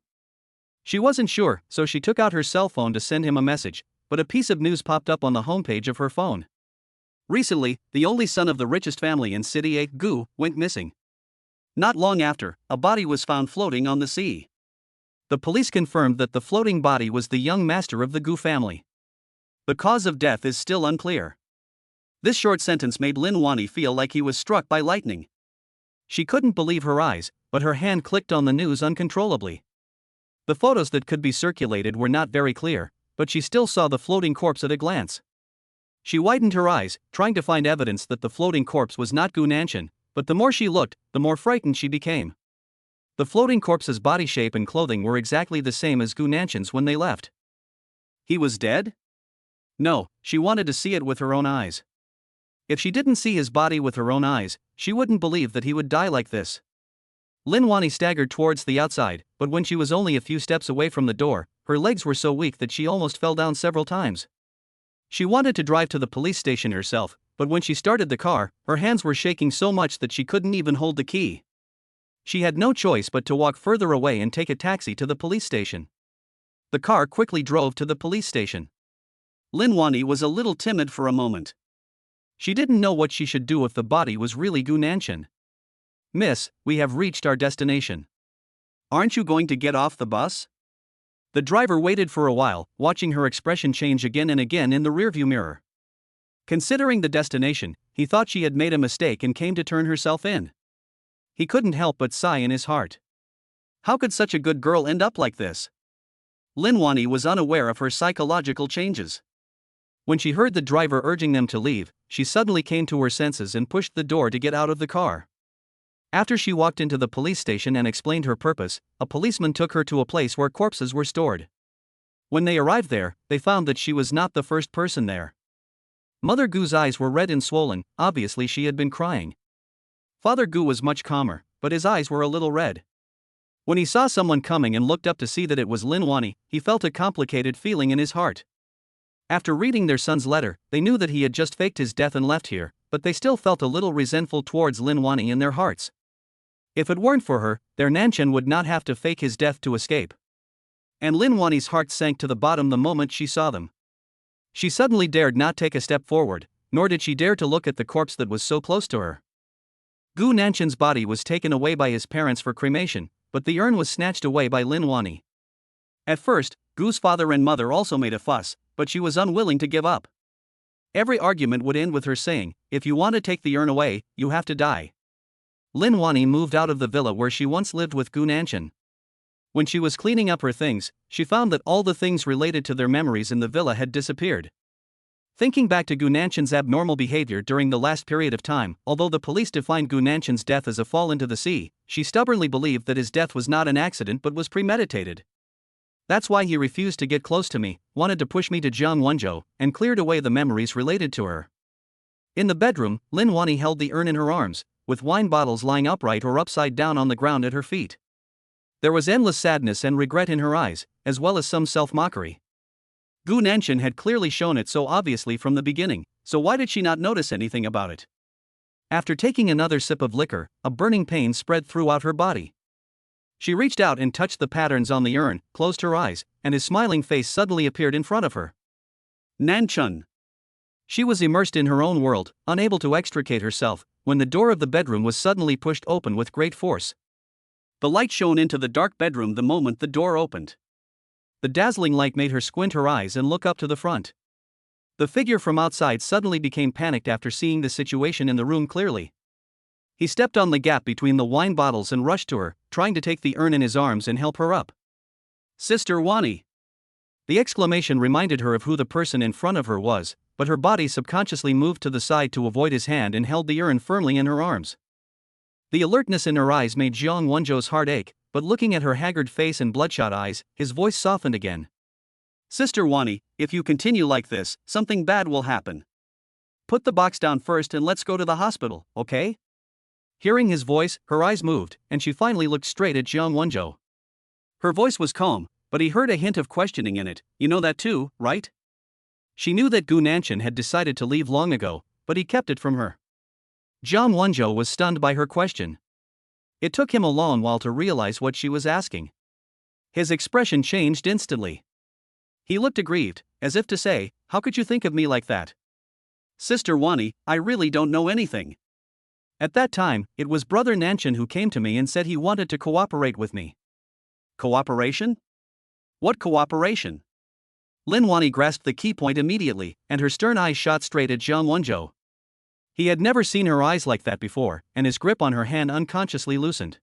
A: She wasn't sure, so she took out her cell phone to send him a message, but a piece of news popped up on the homepage of her phone. Recently, the only son of the richest family in City A, Gu, went missing. Not long after, a body was found floating on the sea. The police confirmed that the floating body was the young master of the Gu family. The cause of death is still unclear. This short sentence made Lin Wani feel like he was struck by lightning. She couldn't believe her eyes, but her hand clicked on the news uncontrollably. The photos that could be circulated were not very clear, but she still saw the floating corpse at a glance. She widened her eyes, trying to find evidence that the floating corpse was not Gu Nanchen, but the more she looked, the more frightened she became. The floating corpse's body shape and clothing were exactly the same as Gu Nanchen's when they left. He was dead? No, she wanted to see it with her own eyes. If she didn't see his body with her own eyes, she wouldn't believe that he would die like this. Lin Wani staggered towards the outside, but when she was only a few steps away from the door, her legs were so weak that she almost fell down several times. She wanted to drive to the police station herself, but when she started the car, her hands were shaking so much that she couldn't even hold the key. She had no choice but to walk further away and take a taxi to the police station. The car quickly drove to the police station. Lin Wani was a little timid for a moment. She didn't know what she should do if the body was really Gu Nanchen. Miss, we have reached our destination. Aren't you going to get off the bus? The driver waited for a while, watching her expression change again and again in the rearview mirror. Considering the destination, he thought she had made a mistake and came to turn herself in. He couldn't help but sigh in his heart. How could such a good girl end up like this? Lin Wani was unaware of her psychological changes. When she heard the driver urging them to leave, she suddenly came to her senses and pushed the door to get out of the car. After she walked into the police station and explained her purpose, a policeman took her to a place where corpses were stored. When they arrived there, they found that she was not the first person there. Mother Gu's eyes were red and swollen, obviously she had been crying. Father Gu was much calmer, but his eyes were a little red. When he saw someone coming and looked up to see that it was Lin Wani, he felt a complicated feeling in his heart. After reading their son's letter, they knew that he had just faked his death and left here, but they still felt a little resentful towards Lin Wani in their hearts. If it weren't for her, their Nanchen would not have to fake his death to escape. And Lin Wani's heart sank to the bottom the moment she saw them. She suddenly dared not take a step forward, nor did she dare to look at the corpse that was so close to her. Gu Nanchen's body was taken away by his parents for cremation, but the urn was snatched away by Lin Wani. At first, Gu's father and mother also made a fuss, but she was unwilling to give up. Every argument would end with her saying, "If you want to take the urn away, you have to die." Lin Wani moved out of the villa where she once lived with Gu Nanshan. When she was cleaning up her things, she found that all the things related to their memories in the villa had disappeared. Thinking back to Gu Nanshan's abnormal behavior during the last period of time, although the police defined Gu Nanshan's death as a fall into the sea, she stubbornly believed that his death was not an accident but was premeditated. That's why he refused to get close to me, wanted to push me to Jiang Wenzhou, and cleared away the memories related to her. In the bedroom, Lin Wani held the urn in her arms, with wine bottles lying upright or upside down on the ground at her feet. There was endless sadness and regret in her eyes, as well as some self-mockery. Gu Nanshan had clearly shown it so obviously from the beginning, so why did she not notice anything about it? After taking another sip of liquor, a burning pain spread throughout her body. She reached out and touched the patterns on the urn, closed her eyes, and his smiling face suddenly appeared in front of her. Nanchun. She was immersed in her own world, unable to extricate herself, when the door of the bedroom was suddenly pushed open with great force. The light shone into the dark bedroom the moment the door opened. The dazzling light made her squint her eyes and look up to the front. The figure from outside suddenly became panicked after seeing the situation in the room clearly. He stepped on the gap between the wine bottles and rushed to her, trying to take the urn in his arms and help her up. "Sister Wani!" The exclamation reminded her of who the person in front of her was, but her body subconsciously moved to the side to avoid his hand and held the urn firmly in her arms. The alertness in her eyes made Jiang Wenzhou's heart ache, but looking at her haggard face and bloodshot eyes, his voice softened again. "Sister Wani, if you continue like this, something bad will happen. Put the box down first and let's go to the hospital, okay?" Hearing his voice, her eyes moved, and she finally looked straight at Jiang Wenzhou. Her voice was calm, but he heard a hint of questioning in it. "You know that too, right?" She knew that Gu Nanshan had decided to leave long ago, but he kept it from her. Jiang Wenzhou was stunned by her question. It took him a long while to realize what she was asking. His expression changed instantly. He looked aggrieved, as if to say, "How could you think of me like that?" "Sister Wani, I really don't know anything. At that time, it was Brother Nanshan who came to me and said he wanted to cooperate with me." "Cooperation? What cooperation?" Lin Wani grasped the key point immediately, and her stern eyes shot straight at Jiang Wenzhou. He had never seen her eyes like that before, and his grip on her hand unconsciously loosened.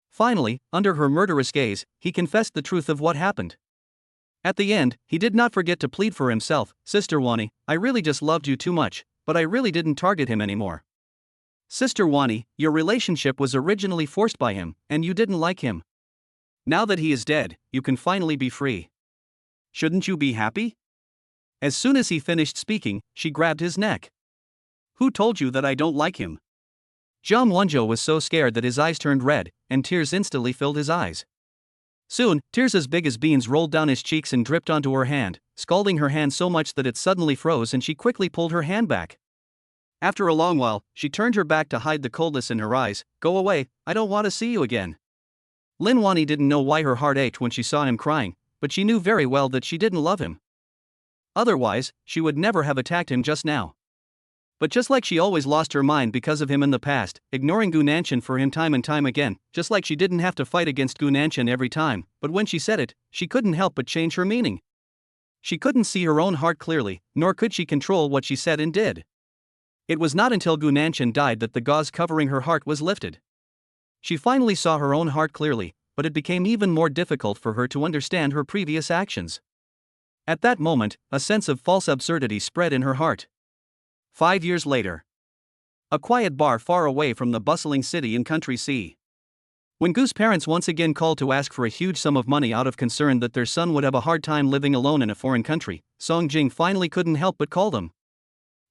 A: Finally, under her murderous gaze, he confessed the truth of what happened. At the end, he did not forget to plead for himself. "Sister Wani, I really just loved you too much, but I really didn't target him anymore. Sister Wani, your relationship was originally forced by him, and you didn't like him. Now that he is dead, you can finally be free. Shouldn't you be happy?" As soon as he finished speaking, she grabbed his neck. "Who told you that I don't like him?" Jiang Wenzhou was so scared that his eyes turned red, and tears instantly filled his eyes. Soon, tears as big as beans rolled down his cheeks and dripped onto her hand, scalding her hand so much that it suddenly froze and she quickly pulled her hand back. After a long while, she turned her back to hide the coldness in her eyes. "Go away, I don't want to see you again." Lin Wani didn't know why her heart ached when she saw him crying, but she knew very well that she didn't love him. Otherwise, she would never have attacked him just now. But just like she always lost her mind because of him in the past, ignoring Gu Nanshan for him time and time again, just like she didn't have to fight against Gu Nanshan every time, but when she said it, she couldn't help but change her meaning. She couldn't see her own heart clearly, nor could she control what she said and did. It was not until Gu Nanshan died that the gauze covering her heart was lifted. She finally saw her own heart clearly, but it became even more difficult for her to understand her previous actions. At that moment, a sense of false absurdity spread in her heart. 5 years later. A quiet bar far away from the bustling city in Country C. When Gu's parents once again called to ask for a huge sum of money out of concern that their son would have a hard time living alone in a foreign country, Song Jing finally couldn't help but call them.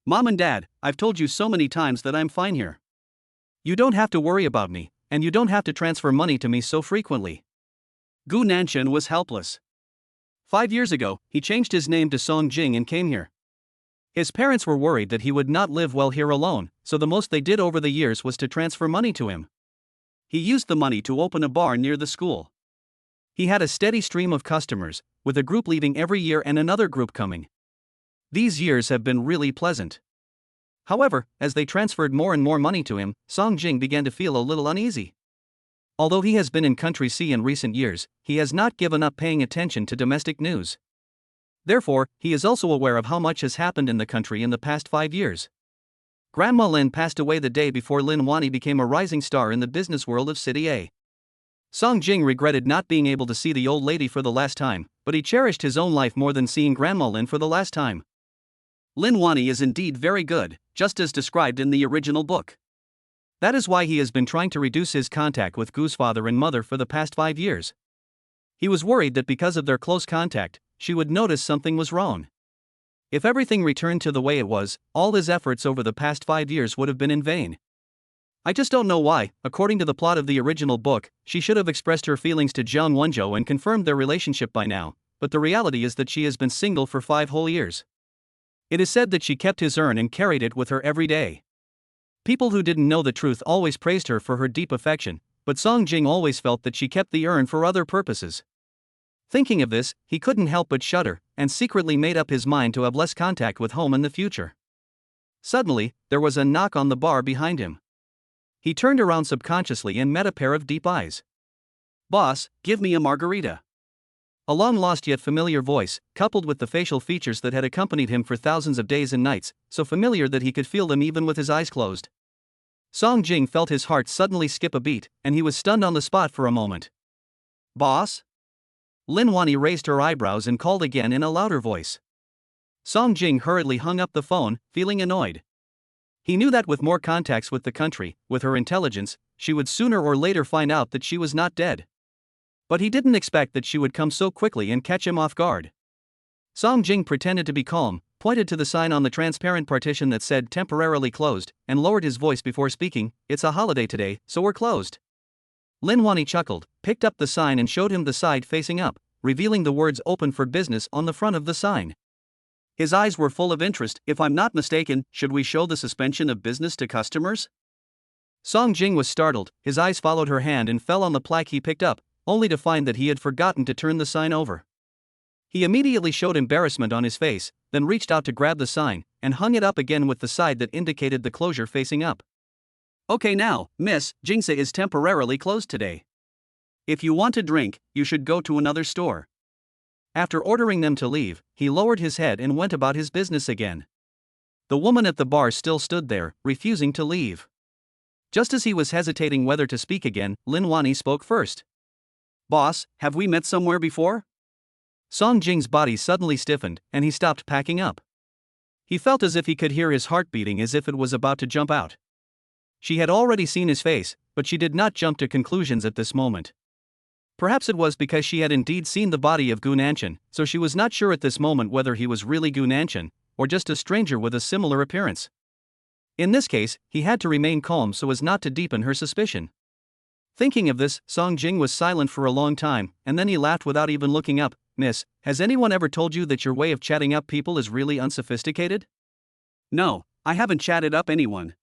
A: "Mom and Dad, I've told you so many times that I'm fine here. You don't have to worry about me, and you don't have to transfer money to me so frequently." Gu Nanshan was helpless. 5 years ago, he changed his name to Song Jing and came here. His parents were worried that he would not live well here alone, so the most they did over the years was to transfer money to him. He used the money to open a bar near the school. He had a steady stream of customers, with a group leaving every year and another group coming. These years have been really pleasant. However, as they transferred more and more money to him, Song Jing began to feel a little uneasy. Although he has been in Country C in recent years, he has not given up paying attention to domestic news. Therefore, he is also aware of how much has happened in the country in the past 5 years. Grandma Lin passed away the day before Lin Wani became a rising star in the business world of City A. Song Jing regretted not being able to see the old lady for the last time, but he cherished his own life more than seeing Grandma Lin for the last time. Lin Wani is indeed very good, just as described in the original book. That is why he has been trying to reduce his contact with Gu's father and mother for the past 5 years. He was worried that because of their close contact, she would notice something was wrong. If everything returned to the way it was, all his efforts over the past 5 years would have been in vain. I just don't know why. According to the plot of the original book, she should have expressed her feelings to Jiang Wenzhou and confirmed their relationship by now, but the reality is that she has been single for 5 whole years. It is said that she kept his urn and carried it with her every day. People who didn't know the truth always praised her for her deep affection, but Song Jing always felt that she kept the urn for other purposes. Thinking of this, he couldn't help but shudder, and secretly made up his mind to have less contact with home in the future. Suddenly, there was a knock on the bar behind him. He turned around subconsciously and met a pair of deep eyes. "Boss, give me a margarita." A long-lost yet familiar voice, coupled with the facial features that had accompanied him for thousands of days and nights, so familiar that he could feel them even with his eyes closed. Song Jing felt his heart suddenly skip a beat, and he was stunned on the spot for a moment. "Boss?" Lin Wani raised her eyebrows and called again in a louder voice. Song Jing hurriedly hung up the phone, feeling annoyed. He knew that with more contacts with the country, with her intelligence, she would sooner or later find out that she was not dead. But he didn't expect that she would come so quickly and catch him off guard. Song Jing pretended to be calm, pointed to the sign on the transparent partition that said "temporarily closed," and lowered his voice before speaking. "It's a holiday today, so we're closed." Lin Wani chuckled, picked up the sign and showed him the side facing up, revealing the words "Open for Business" on the front of the sign. His eyes were full of interest. "If I'm not mistaken, should we show the suspension of business to customers?" Song Jing was startled. His eyes followed her hand and fell on the plaque he picked up, only to find that he had forgotten to turn the sign over. He immediately showed embarrassment on his face, then reached out to grab the sign, and hung it up again with the side that indicated the closure facing up. "Okay now, miss, Jingsa is temporarily closed today. If you want a drink, you should go to another store." After ordering them to leave, he lowered his head and went about his business again. The woman at the bar still stood there, refusing to leave. Just as he was hesitating whether to speak again, Lin Wani spoke first. "Boss, have we met somewhere before?" Song Jing's body suddenly stiffened, and he stopped packing up. He felt as if he could hear his heart beating as if it was about to jump out. She had already seen his face, but she did not jump to conclusions at this moment. Perhaps it was because she had indeed seen the body of Gu Nanshan, so she was not sure at this moment whether he was really Gu Nanshan, or just a stranger with a similar appearance. In this case, he had to remain calm so as not to deepen her suspicion. Thinking of this, Song Jing was silent for a long time, and then he laughed without even looking up. "Miss, has anyone ever told you that your way of chatting up people is really unsophisticated?" "No, I haven't chatted up anyone."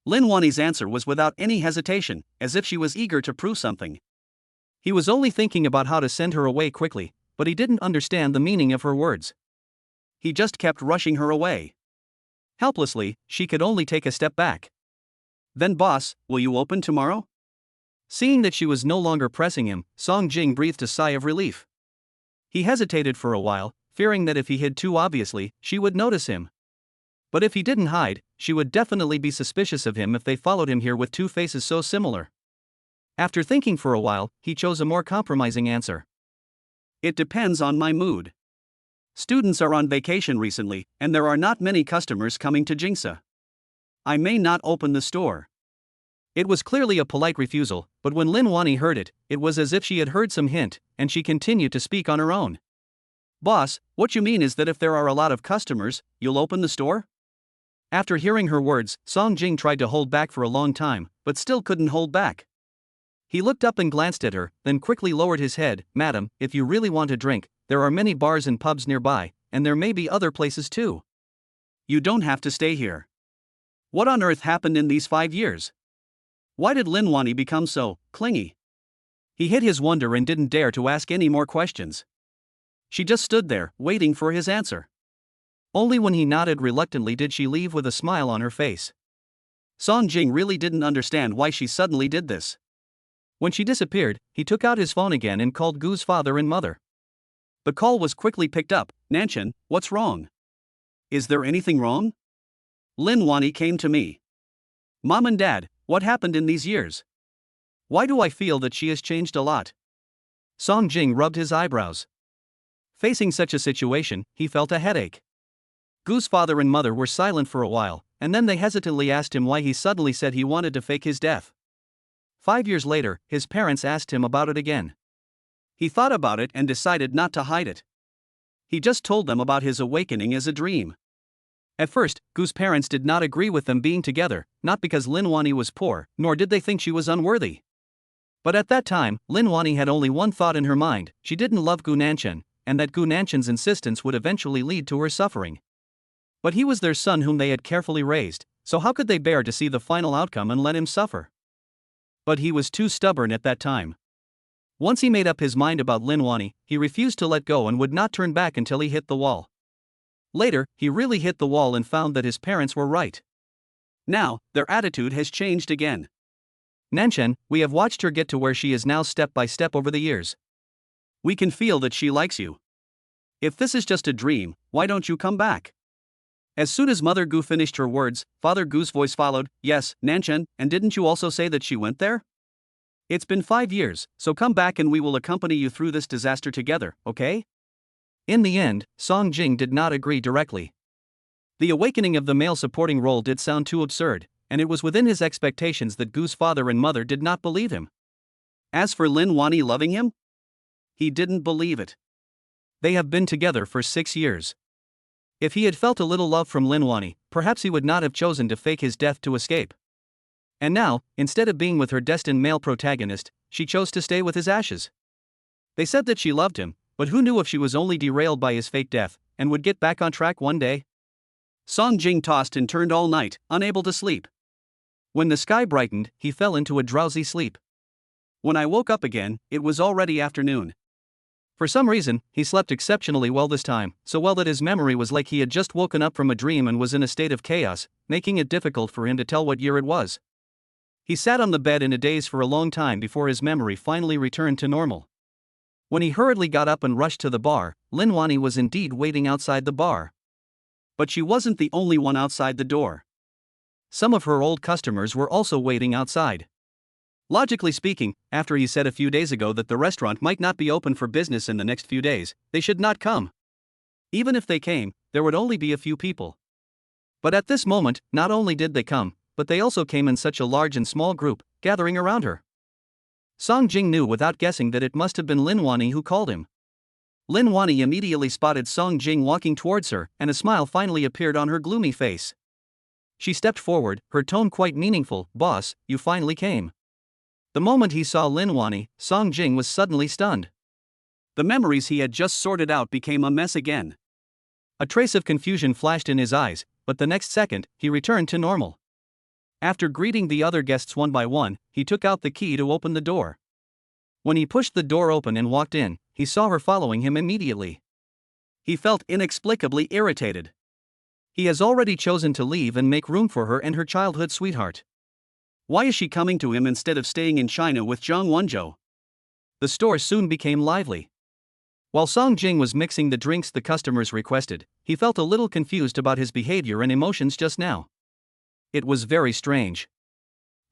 A: Lin Wani's answer was without any hesitation, as if she was eager to prove something. He was only thinking about how to send her away quickly, but he didn't understand the meaning of her words. He just kept rushing her away. Helplessly, she could only take a step back. "Then boss, will you open tomorrow?" Seeing that she was no longer pressing him, Song Jing breathed a sigh of relief. He hesitated for a while, fearing that if he hid too obviously, she would notice him. But if he didn't hide, she would definitely be suspicious of him if they followed him here with two faces so similar. After thinking for a while, he chose a more compromising answer. "It depends on my mood. Students are on vacation recently, and there are not many customers coming to Jingsa. I may not open the store." It was clearly a polite refusal, but when Lin Wani heard it, it was as if she had heard some hint, and she continued to speak on her own. "Boss, what you mean is that if there are a lot of customers, you'll open the store?" After hearing her words, Song Jing tried to hold back for a long time, but still couldn't hold back. He looked up and glanced at her, then quickly lowered his head. "Madam, if you really want a drink, there are many bars and pubs nearby, and there may be other places too. You don't have to stay here." What on earth happened in these 5 years? Why did Lin Wani become so clingy? He hid his wonder and didn't dare to ask any more questions. She just stood there, waiting for his answer. Only when he nodded reluctantly did she leave with a smile on her face. Song Jing really didn't understand why she suddenly did this. When she disappeared, he took out his phone again and called Gu's father and mother. The call was quickly picked up. "Nanchan, what's wrong? Is there anything wrong?" Lin Wani came to me. "Mom and Dad, what happened in these years? Why do I feel that she has changed a lot?" Song Jing rubbed his eyebrows. Facing such a situation, he felt a headache. Gu's father and mother were silent for a while, and then they hesitantly asked him why he suddenly said he wanted to fake his death. 5 years later, his parents asked him about it again. He thought about it and decided not to hide it. He just told them about his awakening as a dream. At first, Gu's parents did not agree with them being together, not because Lin Wani was poor, nor did they think she was unworthy. But at that time, Lin Wani had only one thought in her mind: she didn't love Gu Nanchan, and that Gu Nanchan's insistence would eventually lead to her suffering. But he was their son whom they had carefully raised, so how could they bear to see the final outcome and let him suffer? But he was too stubborn at that time. Once he made up his mind about Lin Wani, he refused to let go and would not turn back until he hit the wall. Later, he really hit the wall and found that his parents were right. Now, their attitude has changed again. "Nanchan, we have watched her get to where she is now step by step over the years. We can feel that she likes you. If this is just a dream, why don't you come back?" As soon as Mother Gu finished her words, Father Gu's voice followed. "Yes, Nanchan, and didn't you also say that she went there? It's been 5 years, so come back and we will accompany you through this disaster together, okay?" In the end, Song Jing did not agree directly. The awakening of the male supporting role did sound too absurd, and it was within his expectations that Gu's father and mother did not believe him. As for Lin Wani loving him, he didn't believe it. They have been together for 6 years. If he had felt a little love from Lin Wani, perhaps he would not have chosen to fake his death to escape. And now, instead of being with her destined male protagonist, she chose to stay with his ashes. They said that she loved him, but who knew if she was only derailed by his fake death, and would get back on track one day? Song Jing tossed and turned all night, unable to sleep. When the sky brightened, he fell into a drowsy sleep. When I woke up again, it was already afternoon. For some reason, he slept exceptionally well this time, so well that his memory was like he had just woken up from a dream and was in a state of chaos, making it difficult for him to tell what year it was. He sat on the bed in a daze for a long time before his memory finally returned to normal. When he hurriedly got up and rushed to the bar, Lin Wani was indeed waiting outside the bar. But she wasn't the only one outside the door. Some of her old customers were also waiting outside. Logically speaking, after he said a few days ago that the restaurant might not be open for business in the next few days, they should not come. Even if they came, there would only be a few people. But at this moment, not only did they come, but they also came in such a large and small group, gathering around her. Song Jing knew without guessing that it must have been Lin Wani who called him. Lin Wani immediately spotted Song Jing walking towards her, and a smile finally appeared on her gloomy face. She stepped forward, her tone quite meaningful. "Boss, you finally came." The moment he saw Lin Wani, Song Jing was suddenly stunned. The memories he had just sorted out became a mess again. A trace of confusion flashed in his eyes, but the next second, he returned to normal. After greeting the other guests one by one, he took out the key to open the door. When he pushed the door open and walked in, he saw her following him immediately. He felt inexplicably irritated. He has already chosen to leave and make room for her and her childhood sweetheart. Why is she coming to him instead of staying in China with Zhang Wenzhou? The store soon became lively. While Song Jing was mixing the drinks the customers requested, he felt a little confused about his behavior and emotions just now. It was very strange.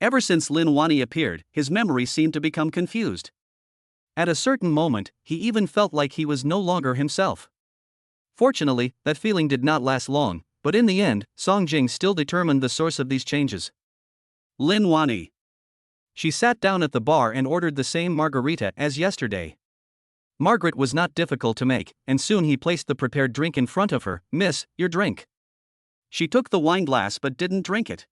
A: Ever since Lin Wani appeared, his memory seemed to become confused. At a certain moment, he even felt like he was no longer himself. Fortunately, that feeling did not last long, but in the end, Song Jing still determined the source of these changes. Lin Wani. She sat down at the bar and ordered the same margarita as yesterday. Margaret was not difficult to make, and soon he placed the prepared drink in front of her. "Miss, your drink." She took the wine glass but didn't drink it.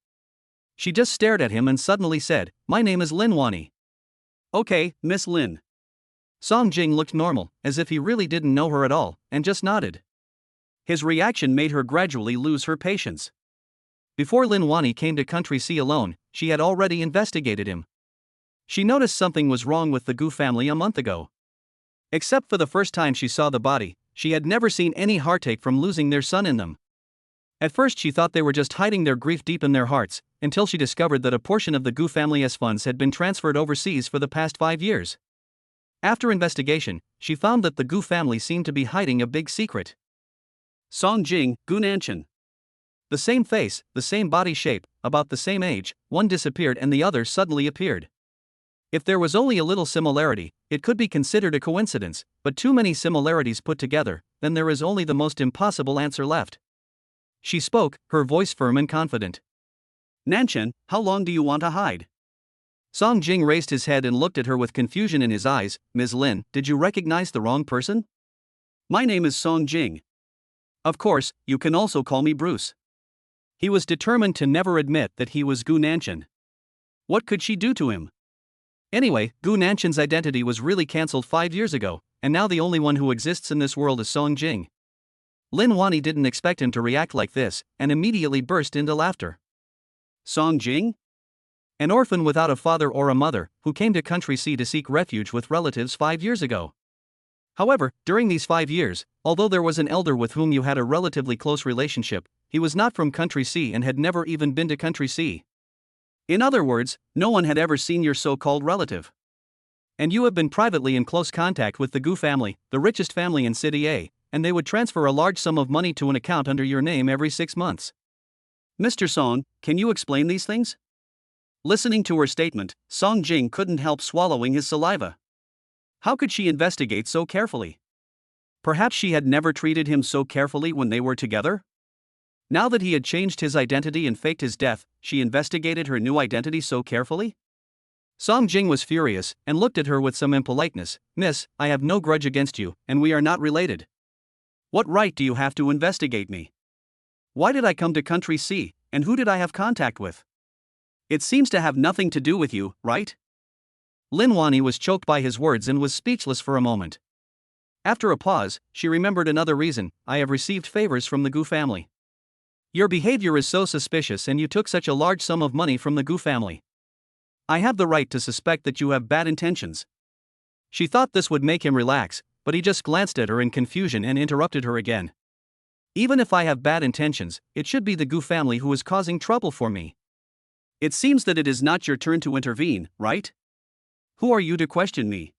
A: She just stared at him and suddenly said, "My name is Lin Wani." "Okay, Miss Lin." Song Jing looked normal, as if he really didn't know her at all, and just nodded. His reaction made her gradually lose her patience. Before Lin Wani came to Country C alone, she had already investigated him. She noticed something was wrong with the Gu family a month ago. Except for the first time she saw the body, she had never seen any heartache from losing their son in them. At first she thought they were just hiding their grief deep in their hearts, until she discovered that a portion of the Gu family's funds had been transferred overseas for the past 5 years. After investigation, she found that the Gu family seemed to be hiding a big secret. Song Jing, Gu Nanshan. The same face, the same body shape, about the same age, one disappeared and the other suddenly appeared. If there was only a little similarity, it could be considered a coincidence, but too many similarities put together, then there is only the most impossible answer left. She spoke, her voice firm and confident. Nanshan, how long do you want to hide? Song Jing raised his head and looked at her with confusion in his eyes. Ms. Lin, did you recognize the wrong person? My name is Song Jing. Of course, you can also call me Bruce. He was determined to never admit that he was Gu Nanshan. What could she do to him? Anyway, Gu Nanshan's identity was really cancelled 5 years ago, and now the only one who exists in this world is Song Jing. Lin Wani didn't expect him to react like this, and immediately burst into laughter. Song Jing? An orphan without a father or a mother, who came to Country C to seek refuge with relatives 5 years ago. However, during these 5 years, although there was an elder with whom you had a relatively close relationship, he was not from Country C and had never even been to Country C. In other words, no one had ever seen your so-called relative. And you have been privately in close contact with the Gu family, the richest family in City A, and they would transfer a large sum of money to an account under your name every 6 months. Mr. Song, can you explain these things? Listening to her statement, Song Jing couldn't help swallowing his saliva. How could she investigate so carefully? Perhaps she had never treated him so carefully when they were together? Now that he had changed his identity and faked his death, she investigated her new identity so carefully? Song Jing was furious and looked at her with some impoliteness. Miss, I have no grudge against you, and we are not related. What right do you have to investigate me? Why did I come to Country C, and who did I have contact with? It seems to have nothing to do with you, right? Lin Wani was choked by his words and was speechless for a moment. After a pause, she remembered another reason. I have received favors from the Gu family. Your behavior is so suspicious and you took such a large sum of money from the Gu family. I have the right to suspect that you have bad intentions. She thought this would make him relax, but he just glanced at her in confusion and interrupted her again. Even if I have bad intentions, it should be the Gu family who is causing trouble for me. It seems that it is not your turn to intervene, right? Who are you to question me?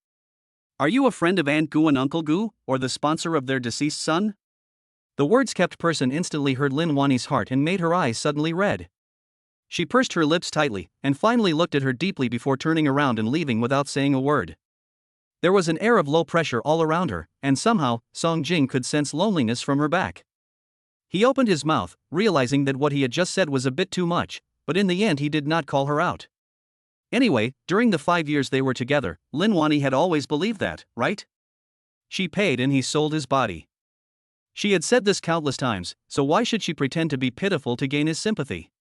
A: Are you a friend of Aunt Gu and Uncle Gu, or the sponsor of their deceased son? The words-kept person instantly hurt Lin Wani's heart and made her eyes suddenly red. She pursed her lips tightly, and finally looked at her deeply before turning around and leaving without saying a word. There was an air of low pressure all around her, and somehow, Song Jing could sense loneliness from her back. He opened his mouth, realizing that what he had just said was a bit too much, but in the end he did not call her out. Anyway, during the 5 years they were together, Lin Wani had always believed that, right? She paid and he sold his body. She had said this countless times, so why should she pretend to be pitiful to gain his sympathy?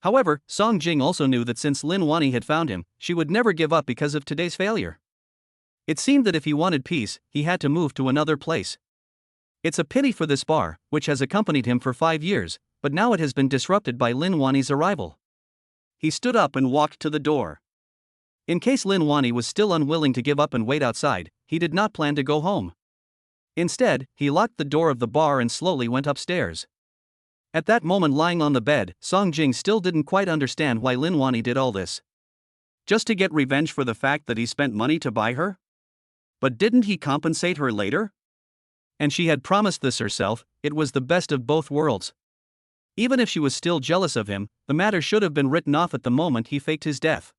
A: However, Song Jing also knew that since Lin Wani had found him, she would never give up because of today's failure. It seemed that if he wanted peace, he had to move to another place. It's a pity for this bar, which has accompanied him for 5 years, but now it has been disrupted by Lin Wani's arrival. He stood up and walked to the door. In case Lin Wani was still unwilling to give up and wait outside, he did not plan to go home. Instead, he locked the door of the bar and slowly went upstairs. At that moment, lying on the bed, Song Jing still didn't quite understand why Lin Wani did all this. Just to get revenge for the fact that he spent money to buy her? But didn't he compensate her later? And she had promised this herself. It was the best of both worlds. Even if she was still jealous of him, the matter should have been written off at the moment he faked his death.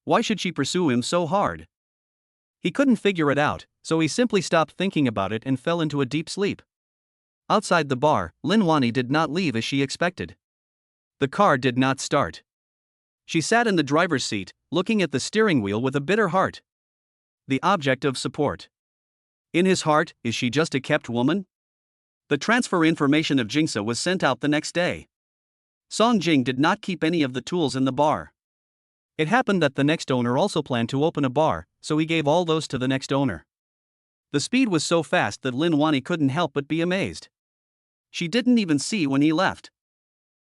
A: Why should she pursue him so hard? He couldn't figure it out, so he simply stopped thinking about it and fell into a deep sleep. Outside the bar, Lin Wani did not leave as she expected. The car did not start. She sat in the driver's seat, looking at the steering wheel with a bitter heart. The object of support. In his heart, is she just a kept woman? The transfer information of Jingsa was sent out the next day. Song Jing did not keep any of the tools in the bar. It happened that the next owner also planned to open a bar, so he gave all those to the next owner. The speed was so fast that Lin Wani couldn't help but be amazed. She didn't even see when he left.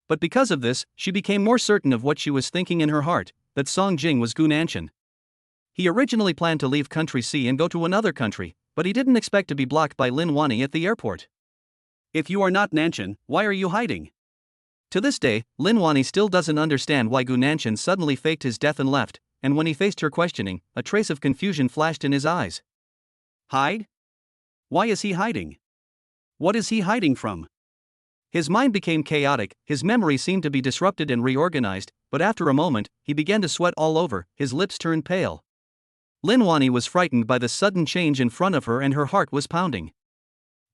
A: But because of this, she became more certain of what she was thinking in her heart, that Song Jing was Gu Nanshan. He originally planned to leave Country C and go to another country, but he didn't expect to be blocked by Lin Wani at the airport. If you are not Nanshan, why are you hiding? To this day, Lin Wani still doesn't understand why Gu Nanshan suddenly faked his death and left, and when he faced her questioning, a trace of confusion flashed in his eyes. Hide? Why is he hiding? What is he hiding from? His mind became chaotic, his memory seemed to be disrupted and reorganized, but after a moment, he began to sweat all over, his lips turned pale. Lin Wani was frightened by the sudden change in front of her and her heart was pounding.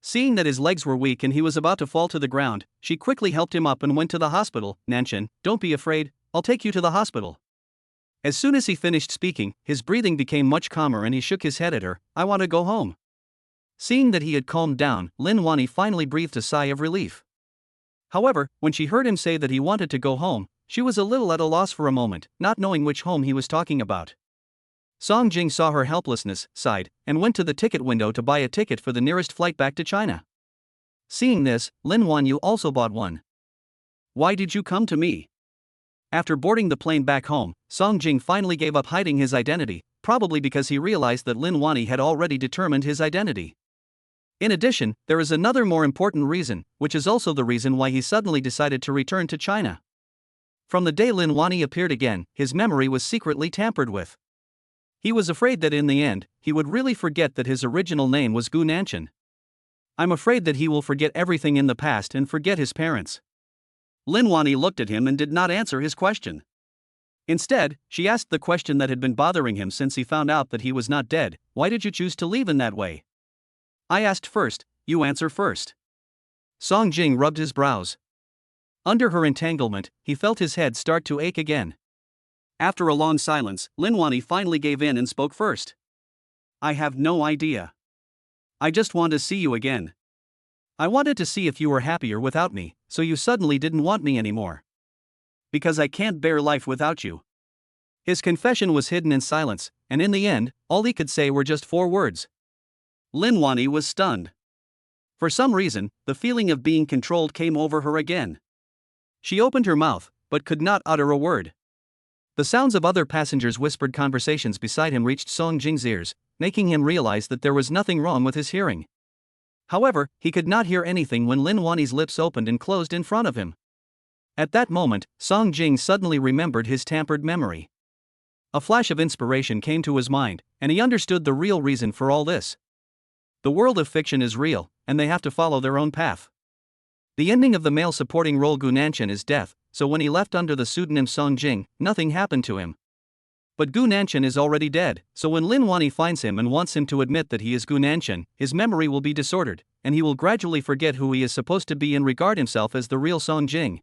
A: Seeing that his legs were weak and he was about to fall to the ground, she quickly helped him up and went to the hospital. Nanshan, don't be afraid, I'll take you to the hospital. As soon as he finished speaking, his breathing became much calmer and he shook his head at her. I want to go home. Seeing that he had calmed down, Lin Wani finally breathed a sigh of relief. However, when she heard him say that he wanted to go home, she was a little at a loss for a moment, not knowing which home he was talking about. Song Jing saw her helplessness, sighed, and went to the ticket window to buy a ticket for the nearest flight back to China. Seeing this, Lin Wanyu also bought one. Why did you come to me? After boarding the plane back home, Song Jing finally gave up hiding his identity, probably because he realized that Lin Wani had already determined his identity. In addition, there is another more important reason, which is also the reason why he suddenly decided to return to China. From the day Lin Wani appeared again, his memory was secretly tampered with. He was afraid that in the end, he would really forget that his original name was Gu Nanshan. I'm afraid that he will forget everything in the past and forget his parents. Lin Wani looked at him and did not answer his question. Instead, she asked the question that had been bothering him since he found out that he was not dead. Why did you choose to leave in that way? I asked first, you answer first. Song Jing rubbed his brows. Under her entanglement, he felt his head start to ache again. After a long silence, Lin Wani finally gave in and spoke first. I have no idea. I just want to see you again. I wanted to see if you were happier without me, so you suddenly didn't want me anymore. Because I can't bear life without you. His confession was hidden in silence, and in the end, all he could say were just 4 words. Lin Wani was stunned. For some reason, the feeling of being controlled came over her again. She opened her mouth, but could not utter a word. The sounds of other passengers' whispered conversations beside him reached Song Jing's ears, making him realize that there was nothing wrong with his hearing. However, he could not hear anything when Lin Wani's lips opened and closed in front of him. At that moment, Song Jing suddenly remembered his tampered memory. A flash of inspiration came to his mind, and he understood the real reason for all this. The world of fiction is real, and they have to follow their own path. The ending of the male supporting role Gu Nanshan is death, so when he left under the pseudonym Song Jing, nothing happened to him. But Gu Nanshan is already dead, so when Lin Wani finds him and wants him to admit that he is Gu Nanshan, his memory will be disordered, and he will gradually forget who he is supposed to be and regard himself as the real Song Jing.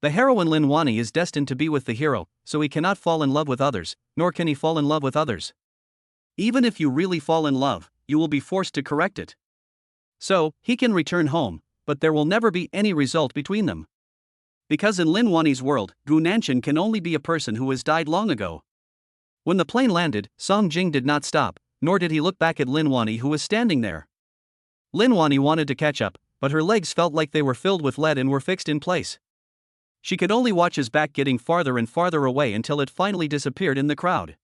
A: The heroine Lin Wani is destined to be with the hero, so he cannot fall in love with others, nor can he fall in love with others. Even if you really fall in love, you will be forced to correct it. So, he can return home, but there will never be any result between them. Because in Lin Wani's world, Gu Nanshan can only be a person who has died long ago. When the plane landed, Song Jing did not stop, nor did he look back at Lin Wani who was standing there. Lin Wani wanted to catch up, but her legs felt like they were filled with lead and were fixed in place. She could only watch his back getting farther and farther away until it finally disappeared in the crowd.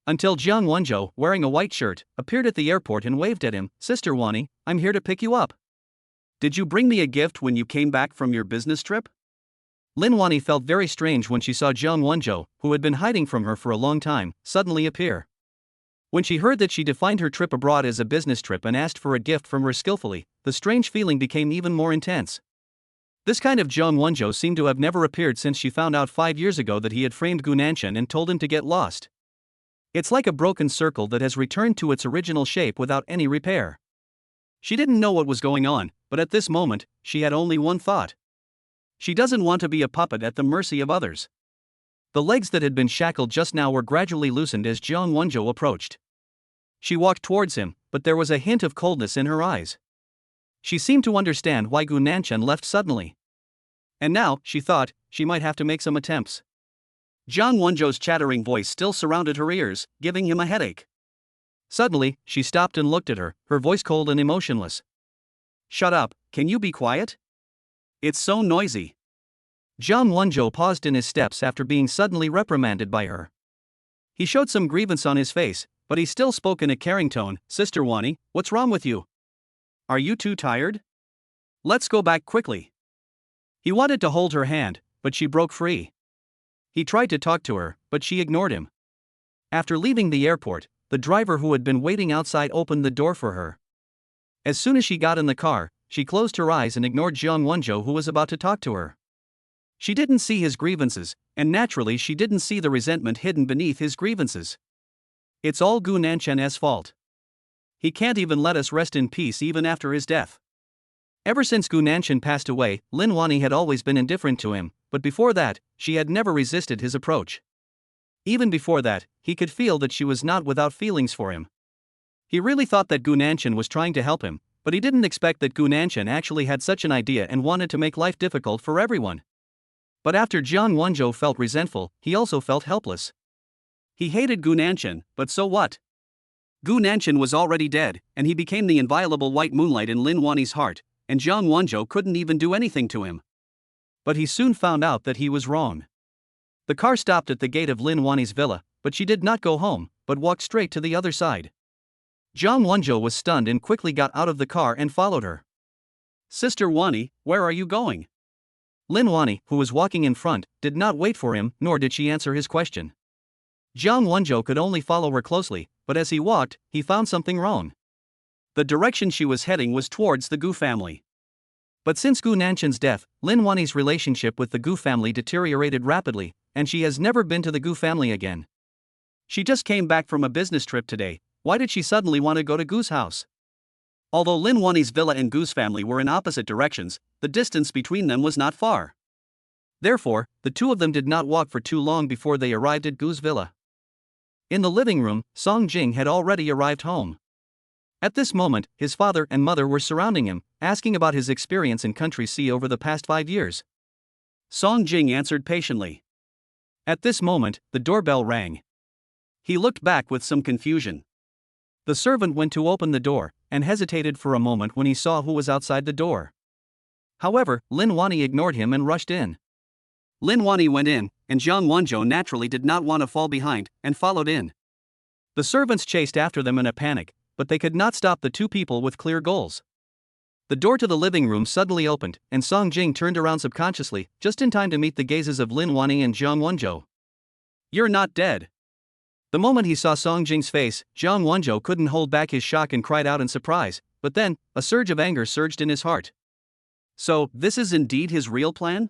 A: Until Jiang Wenzhou, wearing a white shirt, appeared at the airport and waved at him. Sister Wani, I'm here to pick you up. Did you bring me a gift when you came back from your business trip? Lin Wani felt very strange when she saw Jiang Wenzhou, who had been hiding from her for a long time, suddenly appear. When she heard that she defined her trip abroad as a business trip and asked for a gift from her skillfully, the strange feeling became even more intense. This kind of Jiang Wenzhou seemed to have never appeared since she found out 5 years ago that he had framed Gu Nanshan and told him to get lost. It's like a broken circle that has returned to its original shape without any repair. She didn't know what was going on, but at this moment, she had only one thought. She doesn't want to be a puppet at the mercy of others. The legs that had been shackled just now were gradually loosened as Jiang Wenzhou approached. She walked towards him, but there was a hint of coldness in her eyes. She seemed to understand why Gu Nanshan left suddenly. And now, she thought, she might have to make some attempts. Jiang Wenzhou's chattering voice still surrounded her ears, giving him a headache. Suddenly, she stopped and looked at her, her voice cold and emotionless. Shut up, can you be quiet? It's so noisy. Jiang Wenzhou paused in his steps after being suddenly reprimanded by her. He showed some grievance on his face, but he still spoke in a caring tone. Sister Wani, what's wrong with you? Are you too tired? Let's go back quickly. He wanted to hold her hand, but she broke free. He tried to talk to her, but she ignored him. After leaving the airport, the driver who had been waiting outside opened the door for her. As soon as she got in the car, she closed her eyes and ignored Jiang Wonjo, who was about to talk to her. She didn't see his grievances, and naturally she didn't see the resentment hidden beneath his grievances. It's all Gu Nanshan's fault. He can't even let us rest in peace even after his death. Ever since Gu Nanshan passed away, Lin Wani had always been indifferent to him, but before that, she had never resisted his approach. Even before that, he could feel that she was not without feelings for him. He really thought that Gu Nanshan was trying to help him, but he didn't expect that Gu Nanshan actually had such an idea and wanted to make life difficult for everyone. But after Jiang Wonjo felt resentful, he also felt helpless. He hated Gu Nanshan, but so what? Gu Nanshan was already dead, and he became the inviolable white moonlight in Lin Wani's heart, and Jiang Wonjo couldn't even do anything to him. But he soon found out that he was wrong. The car stopped at the gate of Lin Wani's villa, but she did not go home, but walked straight to the other side. Jiang Wonjo was stunned and quickly got out of the car and followed her. "Sister Wani, where are you going?" Lin Wani, who was walking in front, did not wait for him, nor did she answer his question. Jiang Wonjo could only follow her closely, but as he walked, he found something wrong. The direction she was heading was towards the Gu family. But since Gu Nanshan's death, Lin Wani's relationship with the Gu family deteriorated rapidly, and she has never been to the Gu family again. She just came back from a business trip today. Why did she suddenly want to go to Gu's house? Although Lin Wani's villa and Gu's family were in opposite directions, the distance between them was not far. Therefore, the two of them did not walk for too long before they arrived at Gu's villa. In the living room, Song Jing had already arrived home. At this moment, his father and mother were surrounding him, asking about his experience in Country C over the past 5 years. Song Jing answered patiently. At this moment, the doorbell rang. He looked back with some confusion. The servant went to open the door, and hesitated for a moment when he saw who was outside the door. However, Lin Wani ignored him and rushed in. Lin Wani went in, and Jiang Wonjo naturally did not want to fall behind, and followed in. The servants chased after them in a panic, but they could not stop the two people with clear goals. The door to the living room suddenly opened, and Song Jing turned around subconsciously, just in time to meet the gazes of Lin Wani and Jiang Wonjo. "You're not dead." The moment he saw Song Jing's face, Jiang Wonjo couldn't hold back his shock and cried out in surprise, but then, a surge of anger surged in his heart. So, this is indeed his real plan?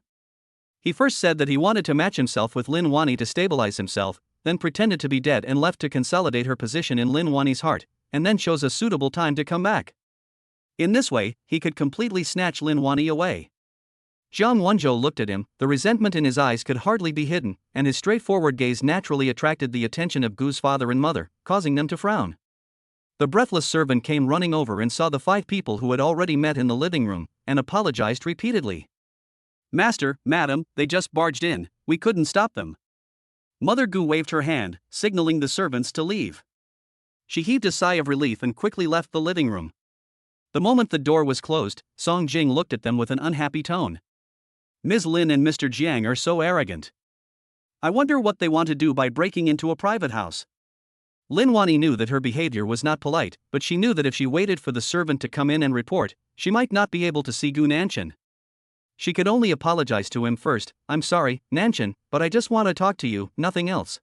A: He first said that he wanted to match himself with Lin Wani to stabilize himself, then pretended to be dead and left to consolidate her position in Lin Wani's heart, and then chose a suitable time to come back. In this way, he could completely snatch Lin Wani away. Jiang Wonjo looked at him, the resentment in his eyes could hardly be hidden, and his straightforward gaze naturally attracted the attention of Gu's father and mother, causing them to frown. The breathless servant came running over and saw the 5 people who had already met in the living room, and apologized repeatedly. "Master, madam, they just barged in, we couldn't stop them." Mother Gu waved her hand, signaling the servants to leave. She heaved a sigh of relief and quickly left the living room. The moment the door was closed, Song Jing looked at them with an unhappy tone. "Ms. Lin and Mr. Jiang are so arrogant. I wonder what they want to do by breaking into a private house." Lin Wani knew that her behavior was not polite, but she knew that if she waited for the servant to come in and report, she might not be able to see Gu Nanshan. She could only apologize to him first. "I'm sorry, Nanshan, but I just want to talk to you, nothing else."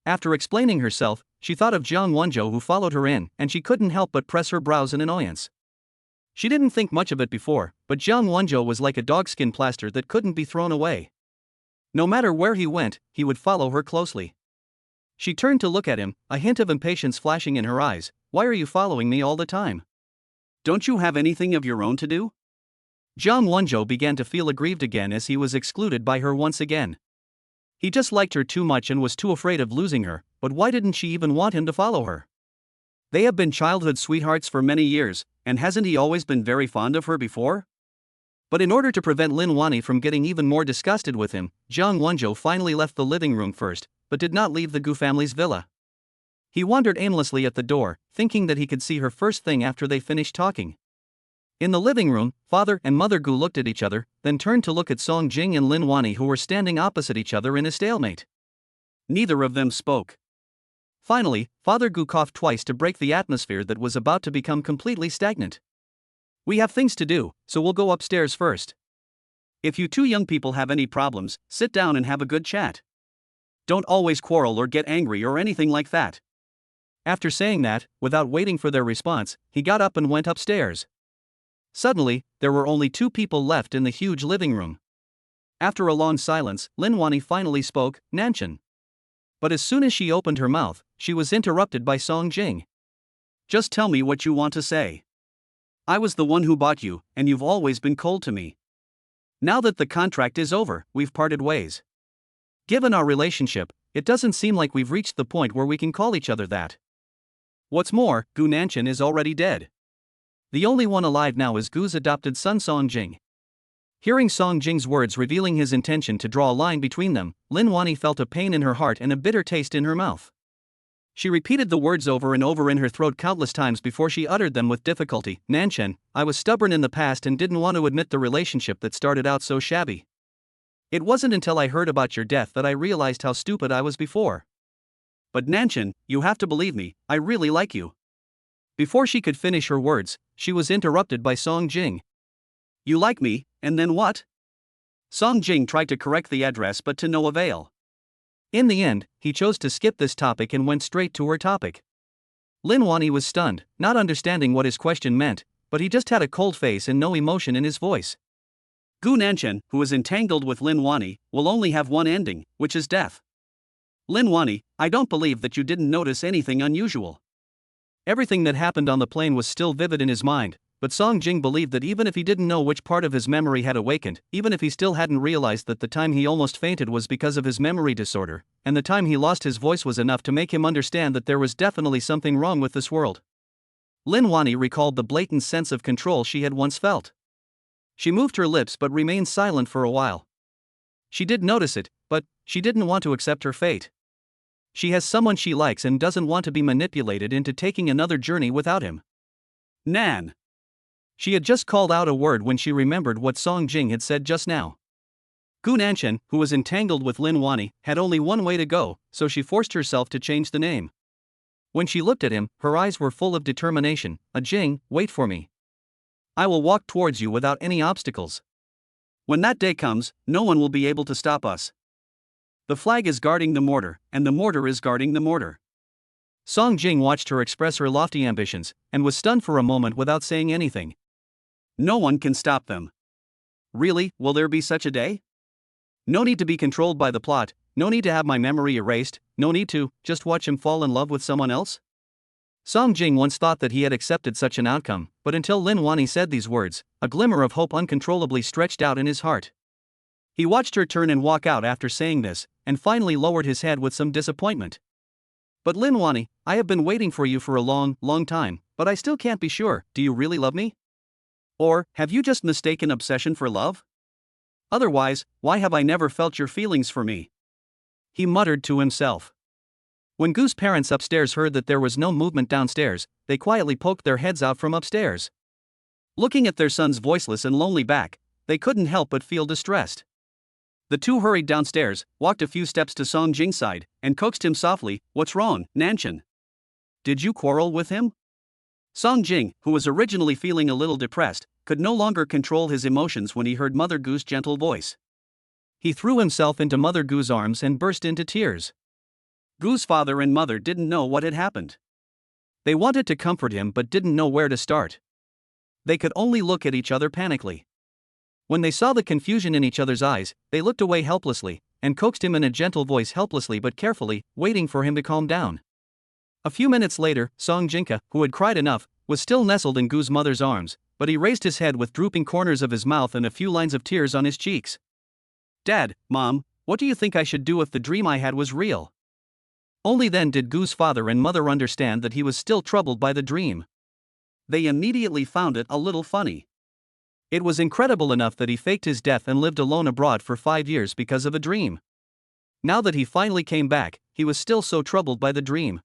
A: After explaining herself, she thought of Jiang Wonjo who followed her in, and she couldn't help but press her brows in annoyance. She didn't think much of it before, but Jiang Wonjo was like a dogskin plaster that couldn't be thrown away. No matter where he went, he would follow her closely. She turned to look at him, a hint of impatience flashing in her eyes. "Why are you following me all the time? Don't you have anything of your own to do?" Jiang Wonjo began to feel aggrieved again as he was excluded by her once again. He just liked her too much and was too afraid of losing her, but why didn't she even want him to follow her? They have been childhood sweethearts for many years, and hasn't he always been very fond of her before? But in order to prevent Lin Wani from getting even more disgusted with him, Jiang Wonjo finally left the living room first, but did not leave the Gu family's villa. He wandered aimlessly at the door, thinking that he could see her first thing after they finished talking. In the living room, Father and Mother Gu looked at each other, then turned to look at Song Jing and Lin Wani, who were standing opposite each other in a stalemate. Neither of them spoke. Finally, Father Gu coughed twice to break the atmosphere that was about to become completely stagnant. We have things to do, so we'll go upstairs first. If you two young people have any problems, sit down and have a good chat. Don't always quarrel or get angry or anything like that. After saying that, without waiting for their response, he got up and went upstairs. Suddenly, there were only two people left in the huge living room. After a long silence, Lin Wani finally spoke, Nanchan. But as soon as she opened her mouth, she was interrupted by Song Jing. Just tell me what you want to say. I was the one who bought you, and you've always been cold to me. Now that the contract is over, we've parted ways. Given our relationship, it doesn't seem like we've reached the point where we can call each other that. What's more, Gu Nanchan is already dead. The only one alive now is Gu's adopted son Song Jing. Hearing Song Jing's words revealing his intention to draw a line between them, Lin Wani felt a pain in her heart and a bitter taste in her mouth. She repeated the words over and over in her throat countless times before she uttered them with difficulty. Nanchan, I was stubborn in the past and didn't want to admit the relationship that started out so shabby. It wasn't until I heard about your death that I realized how stupid I was before. But Nanchan, you have to believe me, I really like you. Before she could finish her words, she was interrupted by Song Jing. You like me, and then what? Song Jing tried to correct the address but to no avail. In the end, he chose to skip this topic and went straight to her topic. Lin Wani was stunned, not understanding what his question meant, but he just had a cold face and no emotion in his voice. Gu Nanchan, who is entangled with Lin Wani, will only have one ending, which is death. Lin Wani, I don't believe that you didn't notice anything unusual. Everything that happened on the plane was still vivid in his mind, but Song Jing believed that even if he didn't know which part of his memory had awakened, even if he still hadn't realized that the time he almost fainted was because of his memory disorder, and the time he lost his voice was enough to make him understand that there was definitely something wrong with this world. Lin Wani recalled the blatant sense of control she had once felt. She moved her lips but remained silent for a while. She did notice it, but she didn't want to accept her fate. She has someone she likes and doesn't want to be manipulated into taking another journey without him. Nan. She had just called out a word when she remembered what Song Jing had said just now. Gu Nanchan, who was entangled with Lin Wani, had only one way to go, so she forced herself to change the name. When she looked at him, her eyes were full of determination. Jing, wait for me. I will walk towards you without any obstacles. When that day comes, no one will be able to stop us. The flag is guarding the mortar, and the mortar is guarding the mortar. Song Jing watched her express her lofty ambitions, and was stunned for a moment without saying anything. No one can stop them. Really, will there be such a day? No need to be controlled by the plot, no need to have my memory erased, no need to just watch him fall in love with someone else? Song Jing once thought that he had accepted such an outcome, but until Lin Wani said these words, a glimmer of hope uncontrollably stretched out in his heart. He watched her turn and walk out after saying this, and finally lowered his head with some disappointment. But Lin Wani, I have been waiting for you for a long, long time, but I still can't be sure, do you really love me? Or, have you just mistaken obsession for love? Otherwise, why have I never felt your feelings for me? He muttered to himself. When Gu's parents upstairs heard that there was no movement downstairs, they quietly poked their heads out from upstairs. Looking at their son's voiceless and lonely back, they couldn't help but feel distressed. The two hurried downstairs, walked a few steps to Song Jing's side, and coaxed him softly, What's wrong, Nanchan? Did you quarrel with him? Song Jing, who was originally feeling a little depressed, could no longer control his emotions when he heard Mother Gu's gentle voice. He threw himself into Mother Gu's arms and burst into tears. Gu's father and mother didn't know what had happened. They wanted to comfort him but didn't know where to start. They could only look at each other panically. When they saw the confusion in each other's eyes, they looked away helplessly, and coaxed him in a gentle voice helplessly but carefully, waiting for him to calm down. A few minutes later, Song Jinka, who had cried enough, was still nestled in Gu's mother's arms, but he raised his head with drooping corners of his mouth and a few lines of tears on his cheeks. Dad, Mom, what do you think I should do if the dream I had was real? Only then did Gu's father and mother understand that he was still troubled by the dream. They immediately found it a little funny. It was incredible enough that he faked his death and lived alone abroad for 5 years because of a dream. Now that he finally came back, he was still so troubled by the dream.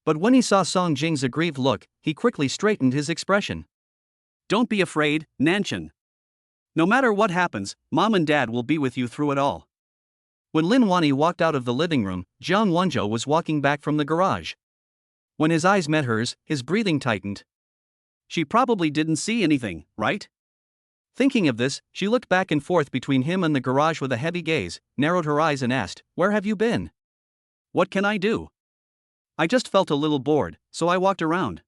A: But when he saw Song Jing's aggrieved look, he quickly straightened his expression. Don't be afraid, Nanchan. No matter what happens, Mom and Dad will be with you through it all. When Lin Wani walked out of the living room, Jiang Wenzhou was walking back from the garage. When his eyes met hers, his breathing tightened. She probably didn't see anything, right? Thinking of this, she looked back and forth between him and the garage with a heavy gaze, narrowed her eyes and asked, "Where have you been? What can I do? I just felt a little bored, so I walked around."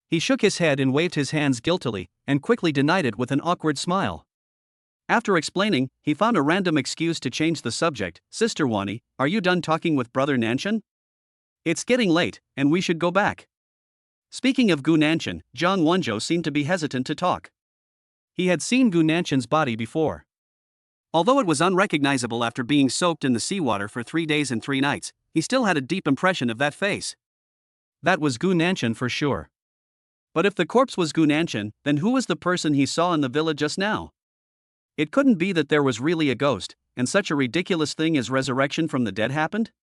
A: He shook his head and waved his hands guiltily, and quickly denied it with an awkward smile. After explaining, he found a random excuse to change the subject. "Sister Wani, are you done talking with Brother Nanshan? It's getting late, and we should go back." Speaking of Gu Nanshan, Jiang Wenzhou seemed to be hesitant to talk. He had seen Gu Nanshan's body before. Although it was unrecognizable after being soaked in the seawater for 3 days and 3 nights, he still had a deep impression of that face. That was Gu Nanshan for sure. But if the corpse was Gu Nanshan, then who was the person he saw in the villa just now? It couldn't be that there was really a ghost, and such a ridiculous thing as resurrection from the dead happened?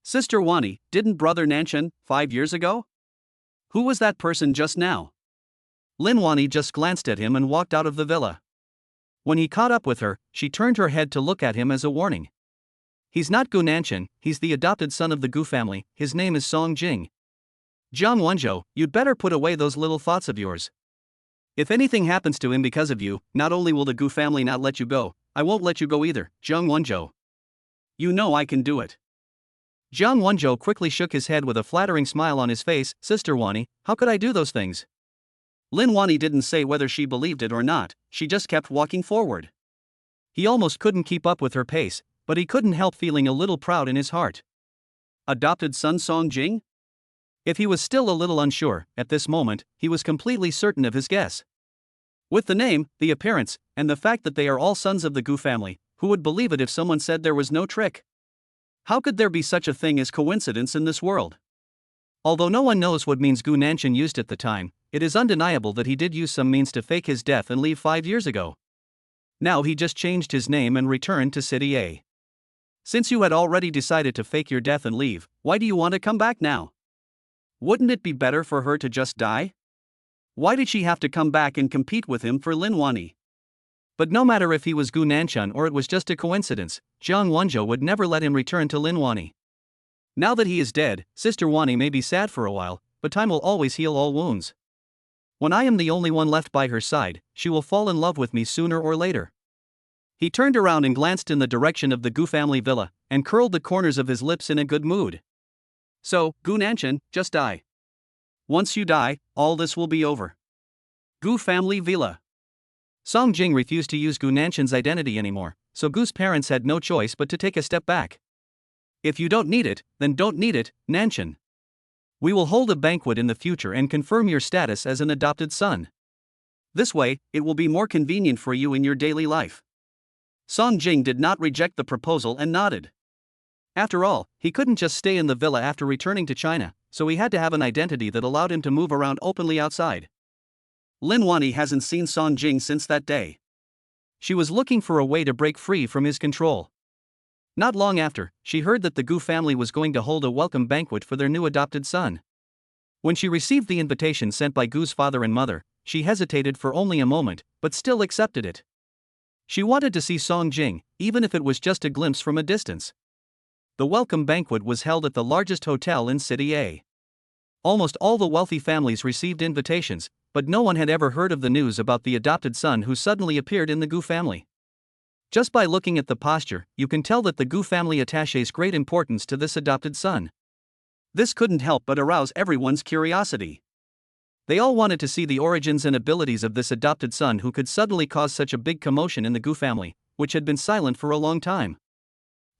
A: "Sister Wani, didn't Brother Nanshan, 5 years ago? Who was that person just now?" Lin Wani just glanced at him and walked out of the villa. When he caught up with her, she turned her head to look at him as a warning. "He's not Gu Nanshan, he's the adopted son of the Gu family, his name is Song Jing. Jiang Wenzhou, you'd better put away those little thoughts of yours. If anything happens to him because of you, not only will the Gu family not let you go, I won't let you go either, Jiang Wenzhou. You know I can do it." Jiang Wenzhou quickly shook his head with a flattering smile on his face. "Sister Wani, how could I do those things?" Lin Wani didn't say whether she believed it or not, she just kept walking forward. He almost couldn't keep up with her pace, but he couldn't help feeling a little proud in his heart. Adopted son Song Jing? If he was still a little unsure, at this moment, he was completely certain of his guess. With the name, the appearance, and the fact that they are all sons of the Gu family, who would believe it if someone said there was no trick? How could there be such a thing as coincidence in this world? Although no one knows what means Gu Nanshan used at the time, it is undeniable that he did use some means to fake his death and leave 5 years ago. Now he just changed his name and returned to City A. Since you had already decided to fake your death and leave, why do you want to come back now? Wouldn't it be better for her to just die? Why did she have to come back and compete with him for Lin Wani? But no matter if he was Gu Nanshan or it was just a coincidence, Jiang Wenzhou would never let him return to Lin Wani. Now that he is dead, Sister Wani may be sad for a while, but time will always heal all wounds. When I am the only one left by her side, she will fall in love with me sooner or later. He turned around and glanced in the direction of the Gu family villa, and curled the corners of his lips in a good mood. "So, Gu Nanshan, just die. Once you die, all this will be over. Gu family villa." Song Jing refused to use Gu Nanshan's identity anymore, so Gu's parents had no choice but to take a step back. "If you don't need it, then don't need it, Nanshan. We will hold a banquet in the future and confirm your status as an adopted son. This way, it will be more convenient for you in your daily life." Song Jing did not reject the proposal and nodded. After all, he couldn't just stay in the villa after returning to China, so he had to have an identity that allowed him to move around openly outside. Lin Wani hasn't seen Song Jing since that day. She was looking for a way to break free from his control. Not long after, she heard that the Gu family was going to hold a welcome banquet for their new adopted son. When she received the invitation sent by Gu's father and mother, she hesitated for only a moment, but still accepted it. She wanted to see Song Jing, even if it was just a glimpse from a distance. The welcome banquet was held at the largest hotel in City A. Almost all the wealthy families received invitations, but no one had ever heard of the news about the adopted son who suddenly appeared in the Gu family. Just by looking at the posture, you can tell that the Gu family attaches great importance to this adopted son. This couldn't help but arouse everyone's curiosity. They all wanted to see the origins and abilities of this adopted son who could suddenly cause such a big commotion in the Gu family, which had been silent for a long time.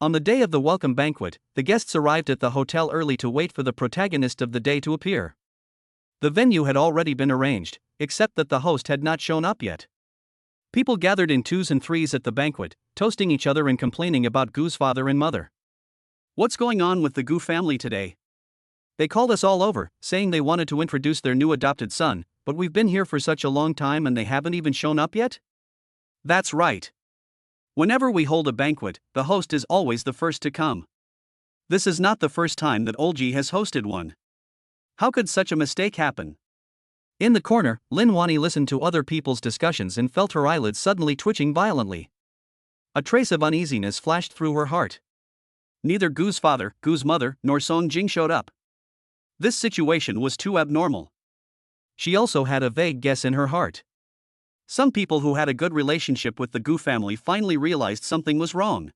A: On the day of the welcome banquet, the guests arrived at the hotel early to wait for the protagonist of the day to appear. The venue had already been arranged, except that the host had not shown up yet. People gathered in 2s and 3s at the banquet, toasting each other and complaining about Gu's father and mother. "What's going on with the Gu family today? They called us all over, saying they wanted to introduce their new adopted son, but we've been here for such a long time and they haven't even shown up yet?" That's right. Whenever we hold a banquet, the host is always the first to come. This is not the first time that Olji has hosted one. How could such a mistake happen? In the corner, Lin Wani listened to other people's discussions and felt her eyelids suddenly twitching violently. A trace of uneasiness flashed through her heart. Neither Gu's father, Gu's mother, nor Song Jing showed up. This situation was too abnormal. she also had a vague guess in her heart. Some people who had a good relationship with the Gu family finally realized something was wrong.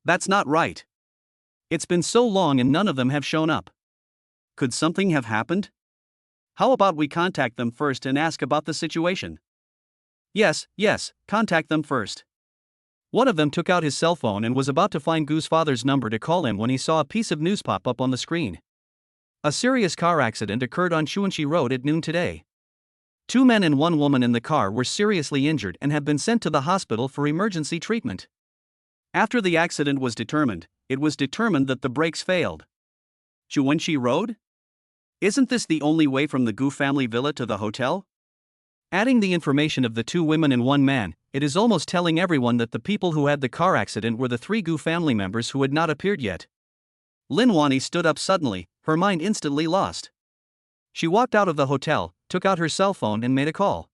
A: That's not right. It's been so long and none of them have shown up. Could something have happened? How about we contact them first and ask about the situation? Yes, contact them first. One of them took out his cell phone and was about to find Gu's father's number to call him when he saw a piece of news pop up on the screen. A serious car accident occurred on Chuanxi Road at noon today. 2 men and 1 woman in the car were seriously injured and have been sent to the hospital for emergency treatment. After the accident was determined, it was determined that the brakes failed. Chuanxi Road? Isn't this the only way from the Gu family villa to the hotel? Adding the information of the 2 women and 1 man, it is almost telling everyone that the people who had the car accident were the 3 Gu family members who had not appeared yet. Lin Wani stood up suddenly, her mind instantly lost. She walked out of the hotel, took out her cell phone and made a call.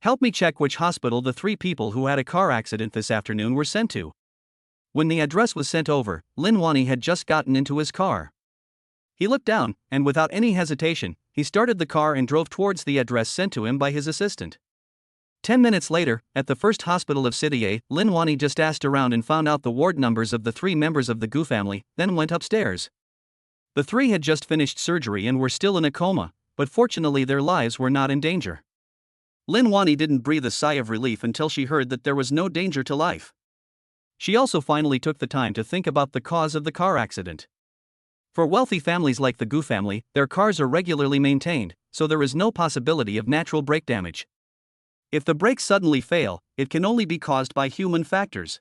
A: Help me check which hospital the 3 people who had a car accident this afternoon were sent to. When the address was sent over, Lin Wani had just gotten into his car. He looked down, and without any hesitation, he started the car and drove towards the address sent to him by his assistant. 10 minutes later, at the first hospital of City A, Lin Wani just asked around and found out the ward numbers of the 3 members of the Gu family, then went upstairs. The 3 had just finished surgery and were still in a coma, but fortunately their lives were not in danger. Lin Wani didn't breathe a sigh of relief until she heard that there was no danger to life. She also finally took the time to think about the cause of the car accident. For wealthy families like the Gu family, their cars are regularly maintained, so there is no possibility of natural brake damage. If the brakes suddenly fail, it can only be caused by human factors.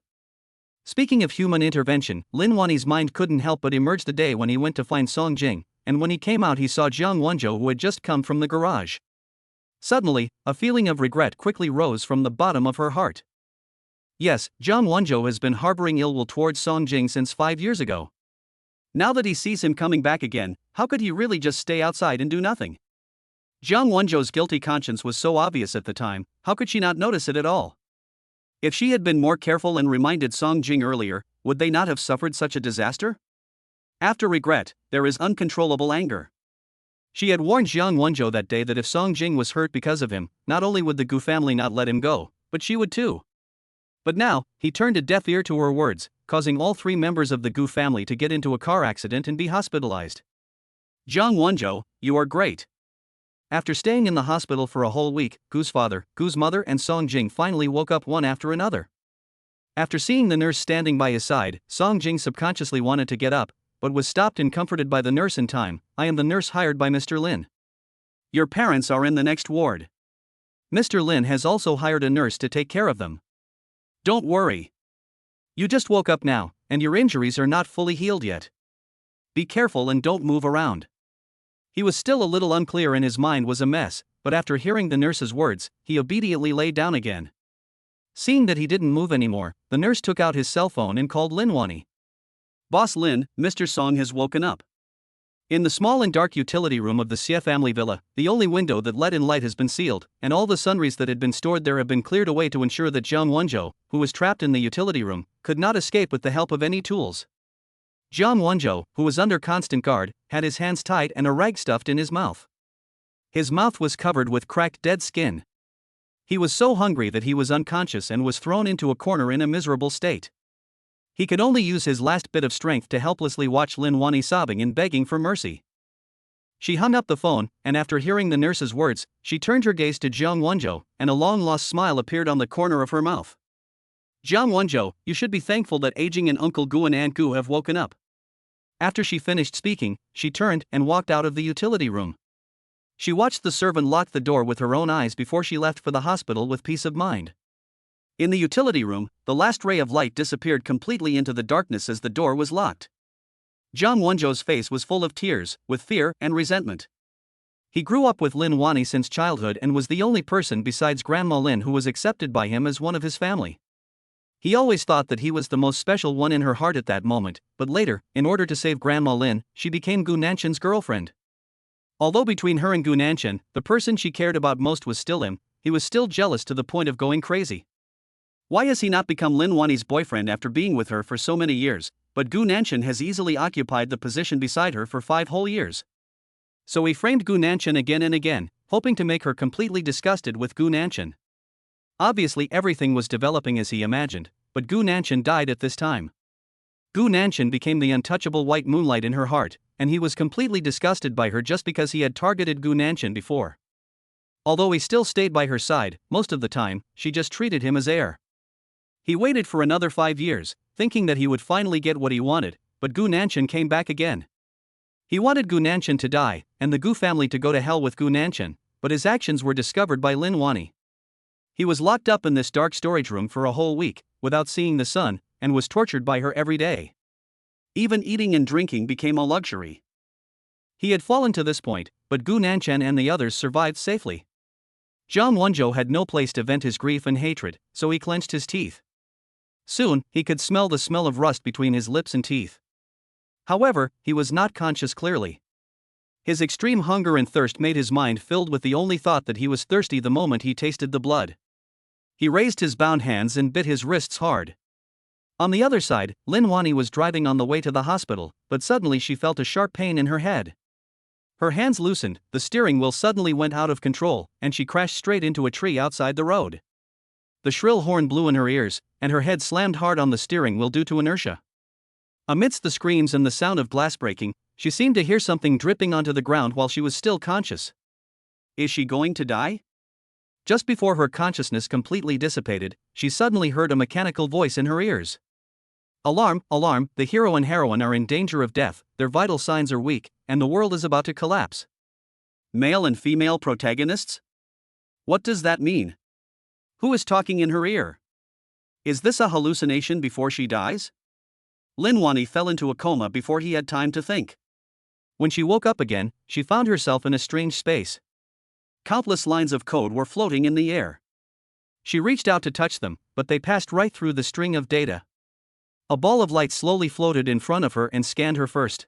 A: Speaking of human intervention, Lin Wani's mind couldn't help but emerge the day when he went to find Song Jing, and when he came out he saw Jiang Wenzhou who had just come from the garage. Suddenly, a feeling of regret quickly rose from the bottom of her heart. Yes, Jiang Wenzhou has been harboring ill will towards Song Jing since 5 years ago. Now that he sees him coming back again, how could he really just stay outside and do nothing? Jiang Wenzhou's guilty conscience was so obvious at the time, how could she not notice it at all? If she had been more careful and reminded Song Jing earlier, would they not have suffered such a disaster? After regret, there is uncontrollable anger. She had warned Jiang Wenzhou that day that if Song Jing was hurt because of him, not only would the Gu family not let him go, but she would too. But now, he turned a deaf ear to her words, causing all 3 members of the Gu family to get into a car accident and be hospitalized. Jiang Wenzhou, you are great. After staying in the hospital for a whole week, Gu's father, Gu's mother and Song Jing finally woke up one after another. After seeing the nurse standing by his side, Song Jing subconsciously wanted to get up, but was stopped and comforted by the nurse in time. I am the nurse hired by Mr. Lin. Your parents are in the next ward. Mr. Lin has also hired a nurse to take care of them. Don't worry. You just woke up now, and your injuries are not fully healed yet. Be careful and don't move around. He was still a little unclear and his mind was a mess, but after hearing the nurse's words, he obediently lay down again. Seeing that he didn't move anymore, the nurse took out his cell phone and called Lin Wani. Boss Lin, Mr. Song has woken up. In the small and dark utility room of the Xie family villa, the only window that let in light has been sealed, and all the sunrays that had been stored there have been cleared away to ensure that Jiang Wenzhou, who was trapped in the utility room, could not escape with the help of any tools. Jiang Wenzhou, who was under constant guard, had his hands tied and a rag stuffed in his mouth. His mouth was covered with cracked dead skin. He was so hungry that he was unconscious and was thrown into a corner in a miserable state. He could only use his last bit of strength to helplessly watch Lin Wani sobbing and begging for mercy. She hung up the phone, and after hearing the nurse's words, she turned her gaze to Jiang Wenzhou, and a long-lost smile appeared on the corner of her mouth. Jiang Wenzhou, you should be thankful that Aging and Uncle Gu and Aunt Gu have woken up. After she finished speaking, she turned and walked out of the utility room. She watched the servant lock the door with her own eyes before she left for the hospital with peace of mind. In the utility room, the last ray of light disappeared completely into the darkness as the door was locked. Jiang Wenzhou's face was full of tears, with fear and resentment. He grew up with Lin Wani since childhood and was the only person besides Grandma Lin who was accepted by him as one of his family. He always thought that he was the most special one in her heart at that moment, but later, in order to save Grandma Lin, she became Gu Nanshan's girlfriend. Although between her and Gu Nanshan, the person she cared about most was still him, he was still jealous to the point of going crazy. Why has he not become Lin Wani's boyfriend after being with her for so many years, but Gu Nanshan has easily occupied the position beside her for 5 whole years. So he framed Gu Nanshan again and again, hoping to make her completely disgusted with Gu Nanshan. Obviously everything was developing as he imagined, but Gu Nanshan died at this time. Gu Nanshan became the untouchable white moonlight in her heart, and he was completely disgusted by her just because he had targeted Gu Nanshan before. Although he still stayed by her side, most of the time, she just treated him as air. He waited for another 5 years, thinking that he would finally get what he wanted, but Gu Nanshan came back again. He wanted Gu Nanshan to die, and the Gu family to go to hell with Gu Nanshan, but his actions were discovered by Lin Wani. He was locked up in this dark storage room for a whole week, without seeing the sun, and was tortured by her every day. Even eating and drinking became a luxury. He had fallen to this point, but Gu Nanshan and the others survived safely. Jiang Wenzhou had no place to vent his grief and hatred, so he clenched his teeth. Soon, he could smell the smell of rust between his lips and teeth. However, he was not conscious clearly. His extreme hunger and thirst made his mind filled with the only thought that he was thirsty the moment he tasted the blood. He raised his bound hands and bit his wrists hard. On the other side, Lin Wani was driving on the way to the hospital, but suddenly she felt a sharp pain in her head. Her hands loosened, the steering wheel suddenly went out of control, and she crashed straight into a tree outside the road. The shrill horn blew in her ears, and her head slammed hard on the steering wheel due to inertia. Amidst the screams and the sound of glass breaking, she seemed to hear something dripping onto the ground while she was still conscious. Is she going to die? Just before her consciousness completely dissipated, she suddenly heard a mechanical voice in her ears. Alarm, alarm, the hero and heroine are in danger of death, their vital signs are weak, and the world is about to collapse. Male and female protagonists? What does that mean? Who is talking in her ear? Is this a hallucination before she dies? Lin Wani fell into a coma before he had time to think. When she woke up again, she found herself in a strange space. Countless lines of code were floating in the air. She reached out to touch them, but they passed right through the string of data. A ball of light slowly floated in front of her and scanned her first.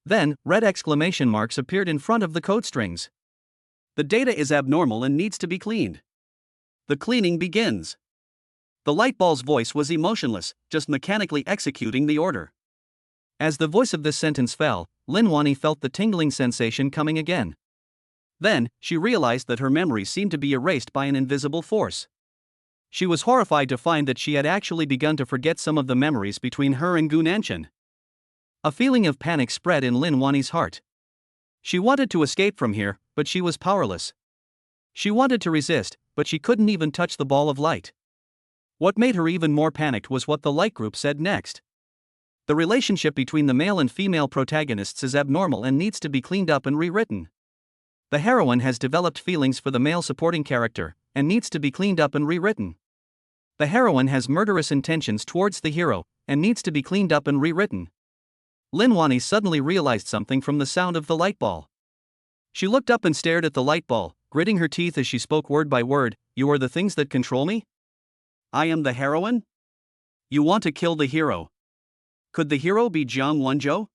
A: Then, red exclamation marks appeared in front of the code strings. The data is abnormal and needs to be cleaned. The cleaning begins. The light ball's voice was emotionless, just mechanically executing the order. As the voice of this sentence fell, Lin Wani felt the tingling sensation coming again. Then, she realized that her memories seemed to be erased by an invisible force. She was horrified to find that she had actually begun to forget some of the memories between her and Gu Nanshan. A feeling of panic spread in Lin Wani's heart. She wanted to escape from here, but she was powerless. She wanted to resist, but she couldn't even touch the ball of light. What made her even more panicked was what the light group said next. The relationship between the male and female protagonists is abnormal and needs to be cleaned up and rewritten. The heroine has developed feelings for the male supporting character, and needs to be cleaned up and rewritten. The heroine has murderous intentions towards the hero, and needs to be cleaned up and rewritten. Lin Wani suddenly realized something from the sound of the light ball. She looked up and stared at the light ball, gritting her teeth as she spoke word by word, "You are the things that control me? I am the heroine? You want to kill the hero. Could the hero be Jiang Wenzhou?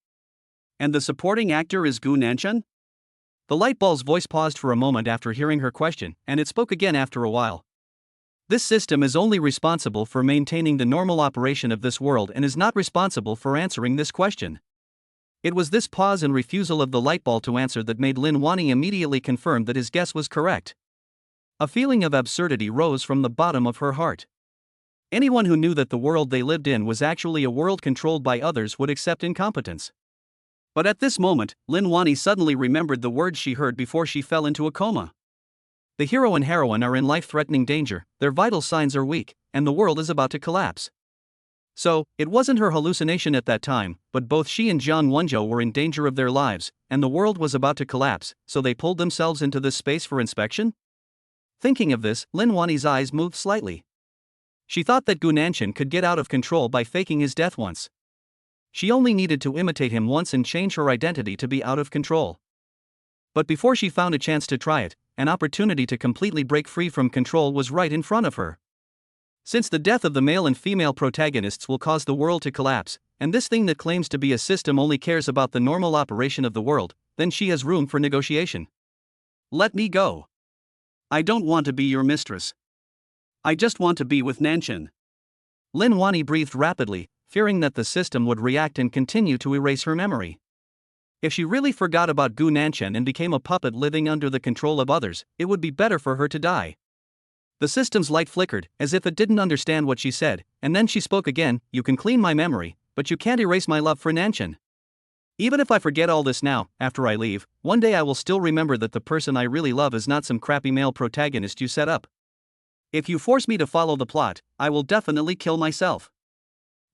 A: And the supporting actor is Gu Nanshan?" The light ball's voice paused for a moment after hearing her question, and it spoke again after a while. This system is only responsible for maintaining the normal operation of this world and is not responsible for answering this question. It was this pause and refusal of the light ball to answer that made Lin Wani immediately confirm that his guess was correct. A feeling of absurdity rose from the bottom of her heart. Anyone who knew that the world they lived in was actually a world controlled by others would accept incompetence. But at this moment, Lin Wani suddenly remembered the words she heard before she fell into a coma. The hero and heroine are in life-threatening danger, their vital signs are weak, and the world is about to collapse. So, it wasn't her hallucination at that time, but both she and Jiang Wenzhou were in danger of their lives, and the world was about to collapse, so they pulled themselves into this space for inspection? Thinking of this, Lin Wani's eyes moved slightly. She thought that Gu Nanshan could get out of control by faking his death once. She only needed to imitate him once and change her identity to be out of control. But before she found a chance to try it, an opportunity to completely break free from control was right in front of her. Since the death of the male and female protagonists will cause the world to collapse, and this thing that claims to be a system only cares about the normal operation of the world, then she has room for negotiation. Let me go. I don't want to be your mistress. I just want to be with Nanshan. Lin Wani breathed rapidly, fearing that the system would react and continue to erase her memory. If she really forgot about Gu Nanchen and became a puppet living under the control of others, it would be better for her to die. The system's light flickered, as if it didn't understand what she said, and then she spoke again. You can clean my memory, but you can't erase my love for Nanchen. Even if I forget all this now, after I leave, one day I will still remember that the person I really love is not some crappy male protagonist you set up. If you force me to follow the plot, I will definitely kill myself.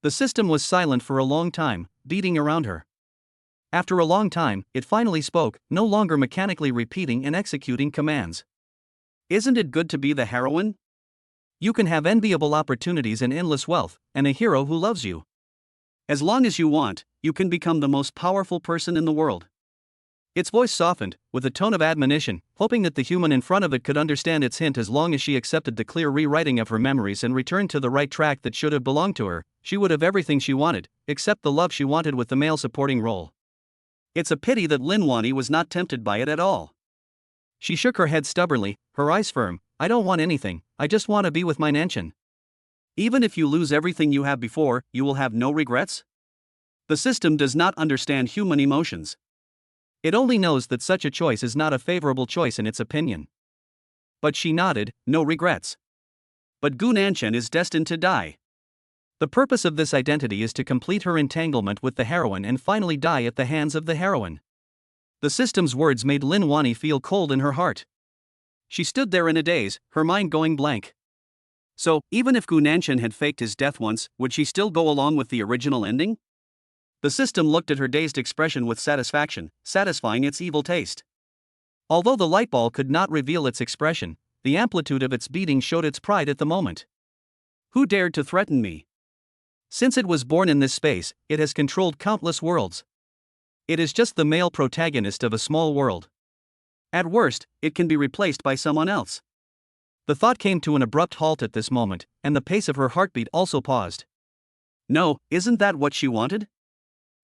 A: The system was silent for a long time, beating around her. After a long time, it finally spoke, no longer mechanically repeating and executing commands. Isn't it good to be the heroine? You can have enviable opportunities and endless wealth, and a hero who loves you. As long as you want, you can become the most powerful person in the world. Its voice softened, with a tone of admonition, hoping that the human in front of it could understand its hint. As long as she accepted the clear rewriting of her memories and returned to the right track that should have belonged to her, she would have everything she wanted, except the love she wanted with the male supporting role. It's a pity that Lin Wani was not tempted by it at all. She shook her head stubbornly, her eyes firm. I don't want anything, I just want to be with my Nanchen. Even if you lose everything you have before, you will have no regrets? The system does not understand human emotions. It only knows that such a choice is not a favorable choice in its opinion. But she nodded, no regrets. But Gu Nanchen is destined to die. The purpose of this identity is to complete her entanglement with the heroine and finally die at the hands of the heroine. The system's words made Lin Wani feel cold in her heart. She stood there in a daze, her mind going blank. So, even if Gu Nanchen had faked his death once, would she still go along with the original ending? The system looked at her dazed expression with satisfaction, satisfying its evil taste. Although the light ball could not reveal its expression, the amplitude of its beating showed its pride at the moment. Who dared to threaten me? Since it was born in this space, it has controlled countless worlds. It is just the male protagonist of a small world. At worst, it can be replaced by someone else. The thought came to an abrupt halt at this moment, and the pace of her heartbeat also paused. No, isn't that what she wanted?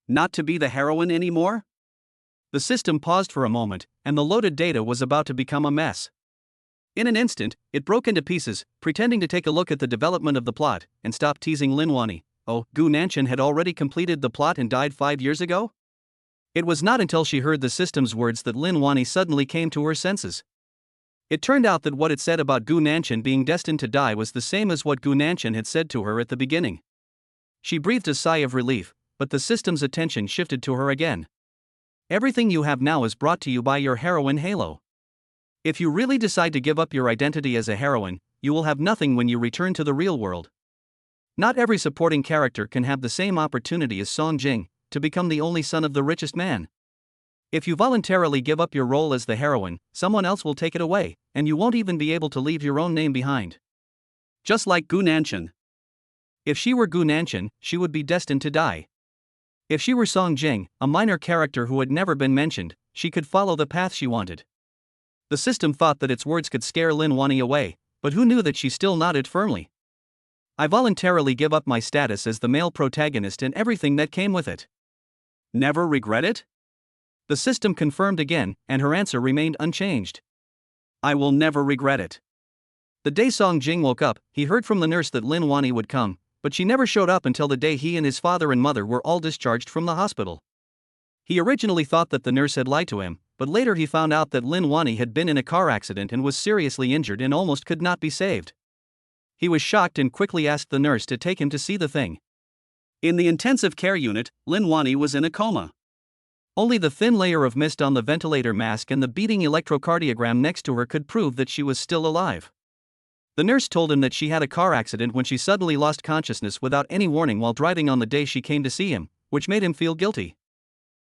A: Not to be the heroine anymore? The system paused for a moment, and the loaded data was about to become a mess. In an instant, it broke into pieces, pretending to take a look at the development of the plot, and stopped teasing Lin Wani. Oh, Gu Nanchen had already completed the plot and died 5 years ago? It was not until she heard the system's words that Lin Wani suddenly came to her senses. It turned out that what it said about Gu Nanchen being destined to die was the same as what Gu Nanchen had said to her at the beginning. She breathed a sigh of relief, but the system's attention shifted to her again. Everything you have now is brought to you by your heroine halo. If you really decide to give up your identity as a heroine, you will have nothing when you return to the real world. Not every supporting character can have the same opportunity as Song Jing, to become the only son of the richest man. If you voluntarily give up your role as the heroine, someone else will take it away, and you won't even be able to leave your own name behind. Just like Gu Nanchen. If she were Gu Nanchen, she would be destined to die. If she were Song Jing, a minor character who had never been mentioned, she could follow the path she wanted. The system thought that its words could scare Lin Wani away, but who knew that she still nodded firmly. I voluntarily give up my status as the male protagonist and everything that came with it. Never regret it? The system confirmed again, and her answer remained unchanged. I will never regret it. The day Song Jing woke up, he heard from the nurse that Lin Wani would come, but she never showed up until the day he and his father and mother were all discharged from the hospital. He originally thought that the nurse had lied to him, but later he found out that Lin Wani had been in a car accident and was seriously injured and almost could not be saved. He was shocked and quickly asked the nurse to take him to see the thing. In the intensive care unit, Lin Wani was in a coma. Only the thin layer of mist on the ventilator mask and the beating electrocardiogram next to her could prove that she was still alive. The nurse told him that she had a car accident when she suddenly lost consciousness without any warning while driving on the day she came to see him, which made him feel guilty.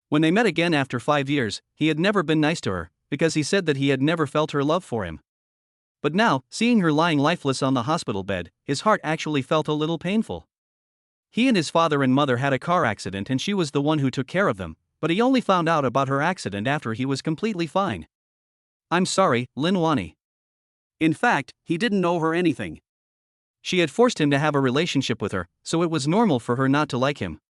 A: When they met again after 5 years, he had never been nice to her, because he said that he had never felt her love for him. But now, seeing her lying lifeless on the hospital bed, his heart actually felt a little painful. He and his father and mother had a car accident and she was the one who took care of them, but he only found out about her accident after he was completely fine. I'm sorry, Lin Wani. In fact, he didn't know her anything. She had forced him to have a relationship with her, so it was normal for her not to like him.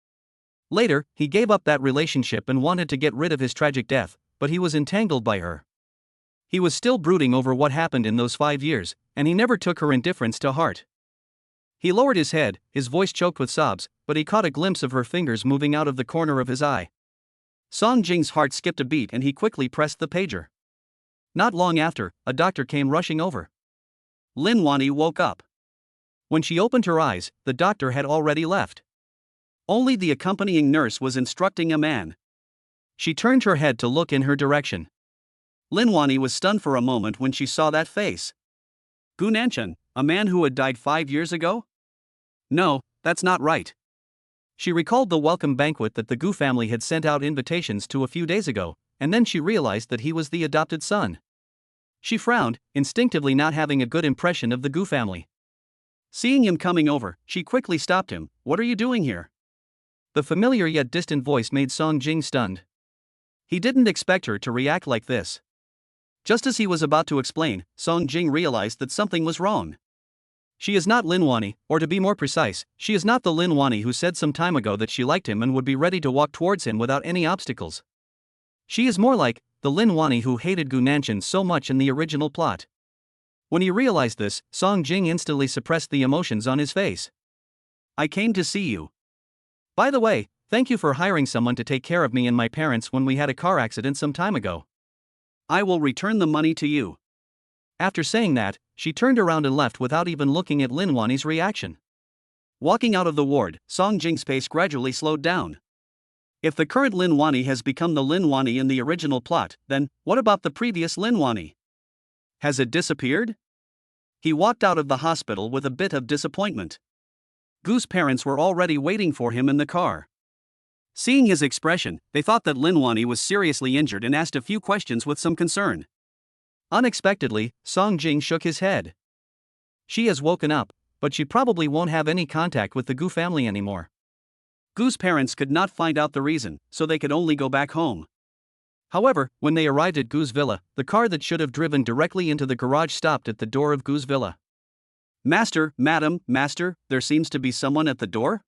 A: Later, he gave up that relationship and wanted to get rid of his tragic death, but he was entangled by her. He was still brooding over what happened in those 5 years, and he never took her indifference to heart. He lowered his head, his voice choked with sobs, but he caught a glimpse of her fingers moving out of the corner of his eye. Song Jing's heart skipped a beat and he quickly pressed the pager. Not long after, a doctor came rushing over. Lin Wani woke up. When she opened her eyes, the doctor had already left. Only the accompanying nurse was instructing a man. She turned her head to look in her direction. Lin Wani was stunned for a moment when she saw that face. Gu Nanshan, a man who had died 5 years ago? No, that's not right. She recalled the welcome banquet that the Gu family had sent out invitations to a few days ago, and then she realized that he was the adopted son. She frowned, instinctively not having a good impression of the Gu family. Seeing him coming over, she quickly stopped him. What are you doing here? The familiar yet distant voice made Song Jing stunned. He didn't expect her to react like this. Just as he was about to explain, Song Jing realized that something was wrong. She is not Lin Wani, or to be more precise, she is not the Lin Wani who said some time ago that she liked him and would be ready to walk towards him without any obstacles. She is more like the Lin Wani who hated Gu Nanshan so much in the original plot. When he realized this, Song Jing instantly suppressed the emotions on his face. I came to see you. By the way, thank you for hiring someone to take care of me and my parents when we had a car accident some time ago. I will return the money to you. After saying that, she turned around and left without even looking at Lin Wani's reaction. Walking out of the ward, Song Jing's pace gradually slowed down. If the current Lin Wani has become the Lin Wani in the original plot, then what about the previous Lin Wani? Has it disappeared? He walked out of the hospital with a bit of disappointment. Gu's parents were already waiting for him in the car. Seeing his expression, they thought that Lin Wani was seriously injured and asked a few questions with some concern. Unexpectedly, Song Jing shook his head. She has woken up, but she probably won't have any contact with the Gu family anymore. Gu's parents could not find out the reason, so they could only go back home. However, when they arrived at Gu's villa, the car that should have driven directly into the garage stopped at the door of Gu's villa. Master, madam, master, there seems to be someone at the door?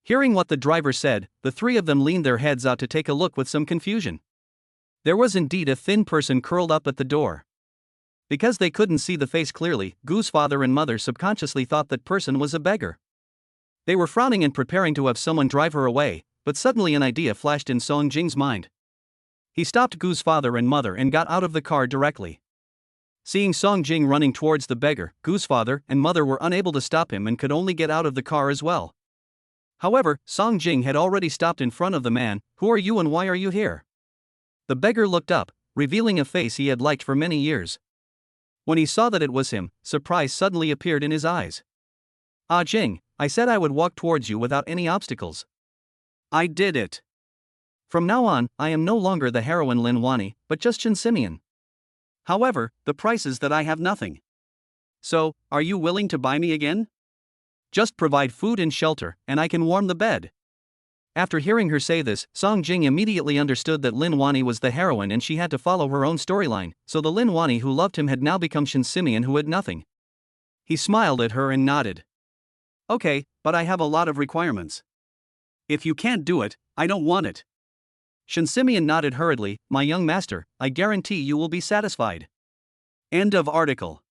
A: Hearing what the driver said, the three of them leaned their heads out to take a look with some confusion. There was indeed a thin person curled up at the door. Because they couldn't see the face clearly, Gu's father and mother subconsciously thought that person was a beggar. They were frowning and preparing to have someone drive her away, but suddenly an idea flashed in Song Jing's mind. He stopped Gu's father and mother and got out of the car directly. Seeing Song Jing running towards the beggar, Gu's father and mother were unable to stop him and could only get out of the car as well. However, Song Jing had already stopped in front of the man. Who are you and why are you here? The beggar looked up, revealing a face he had liked for many years. When he saw that it was him, surprise suddenly appeared in his eyes. Ah Jing, I said I would walk towards you without any obstacles. I did it. From now on, I am no longer the heroine Lin Wani, but just Shin Simeon. However, the price is that I have nothing. So, are you willing to buy me again? Just provide food and shelter, and I can warm the bed. After hearing her say this, Song Jing immediately understood that Lin Wani was the heroine and she had to follow her own storyline, so the Lin Wani who loved him had now become Shin Simeon who had nothing. He smiled at her and nodded. Okay, but I have a lot of requirements. If you can't do it, I don't want it. Shin Simeon nodded hurriedly. My young master, I guarantee you will be satisfied. End of article.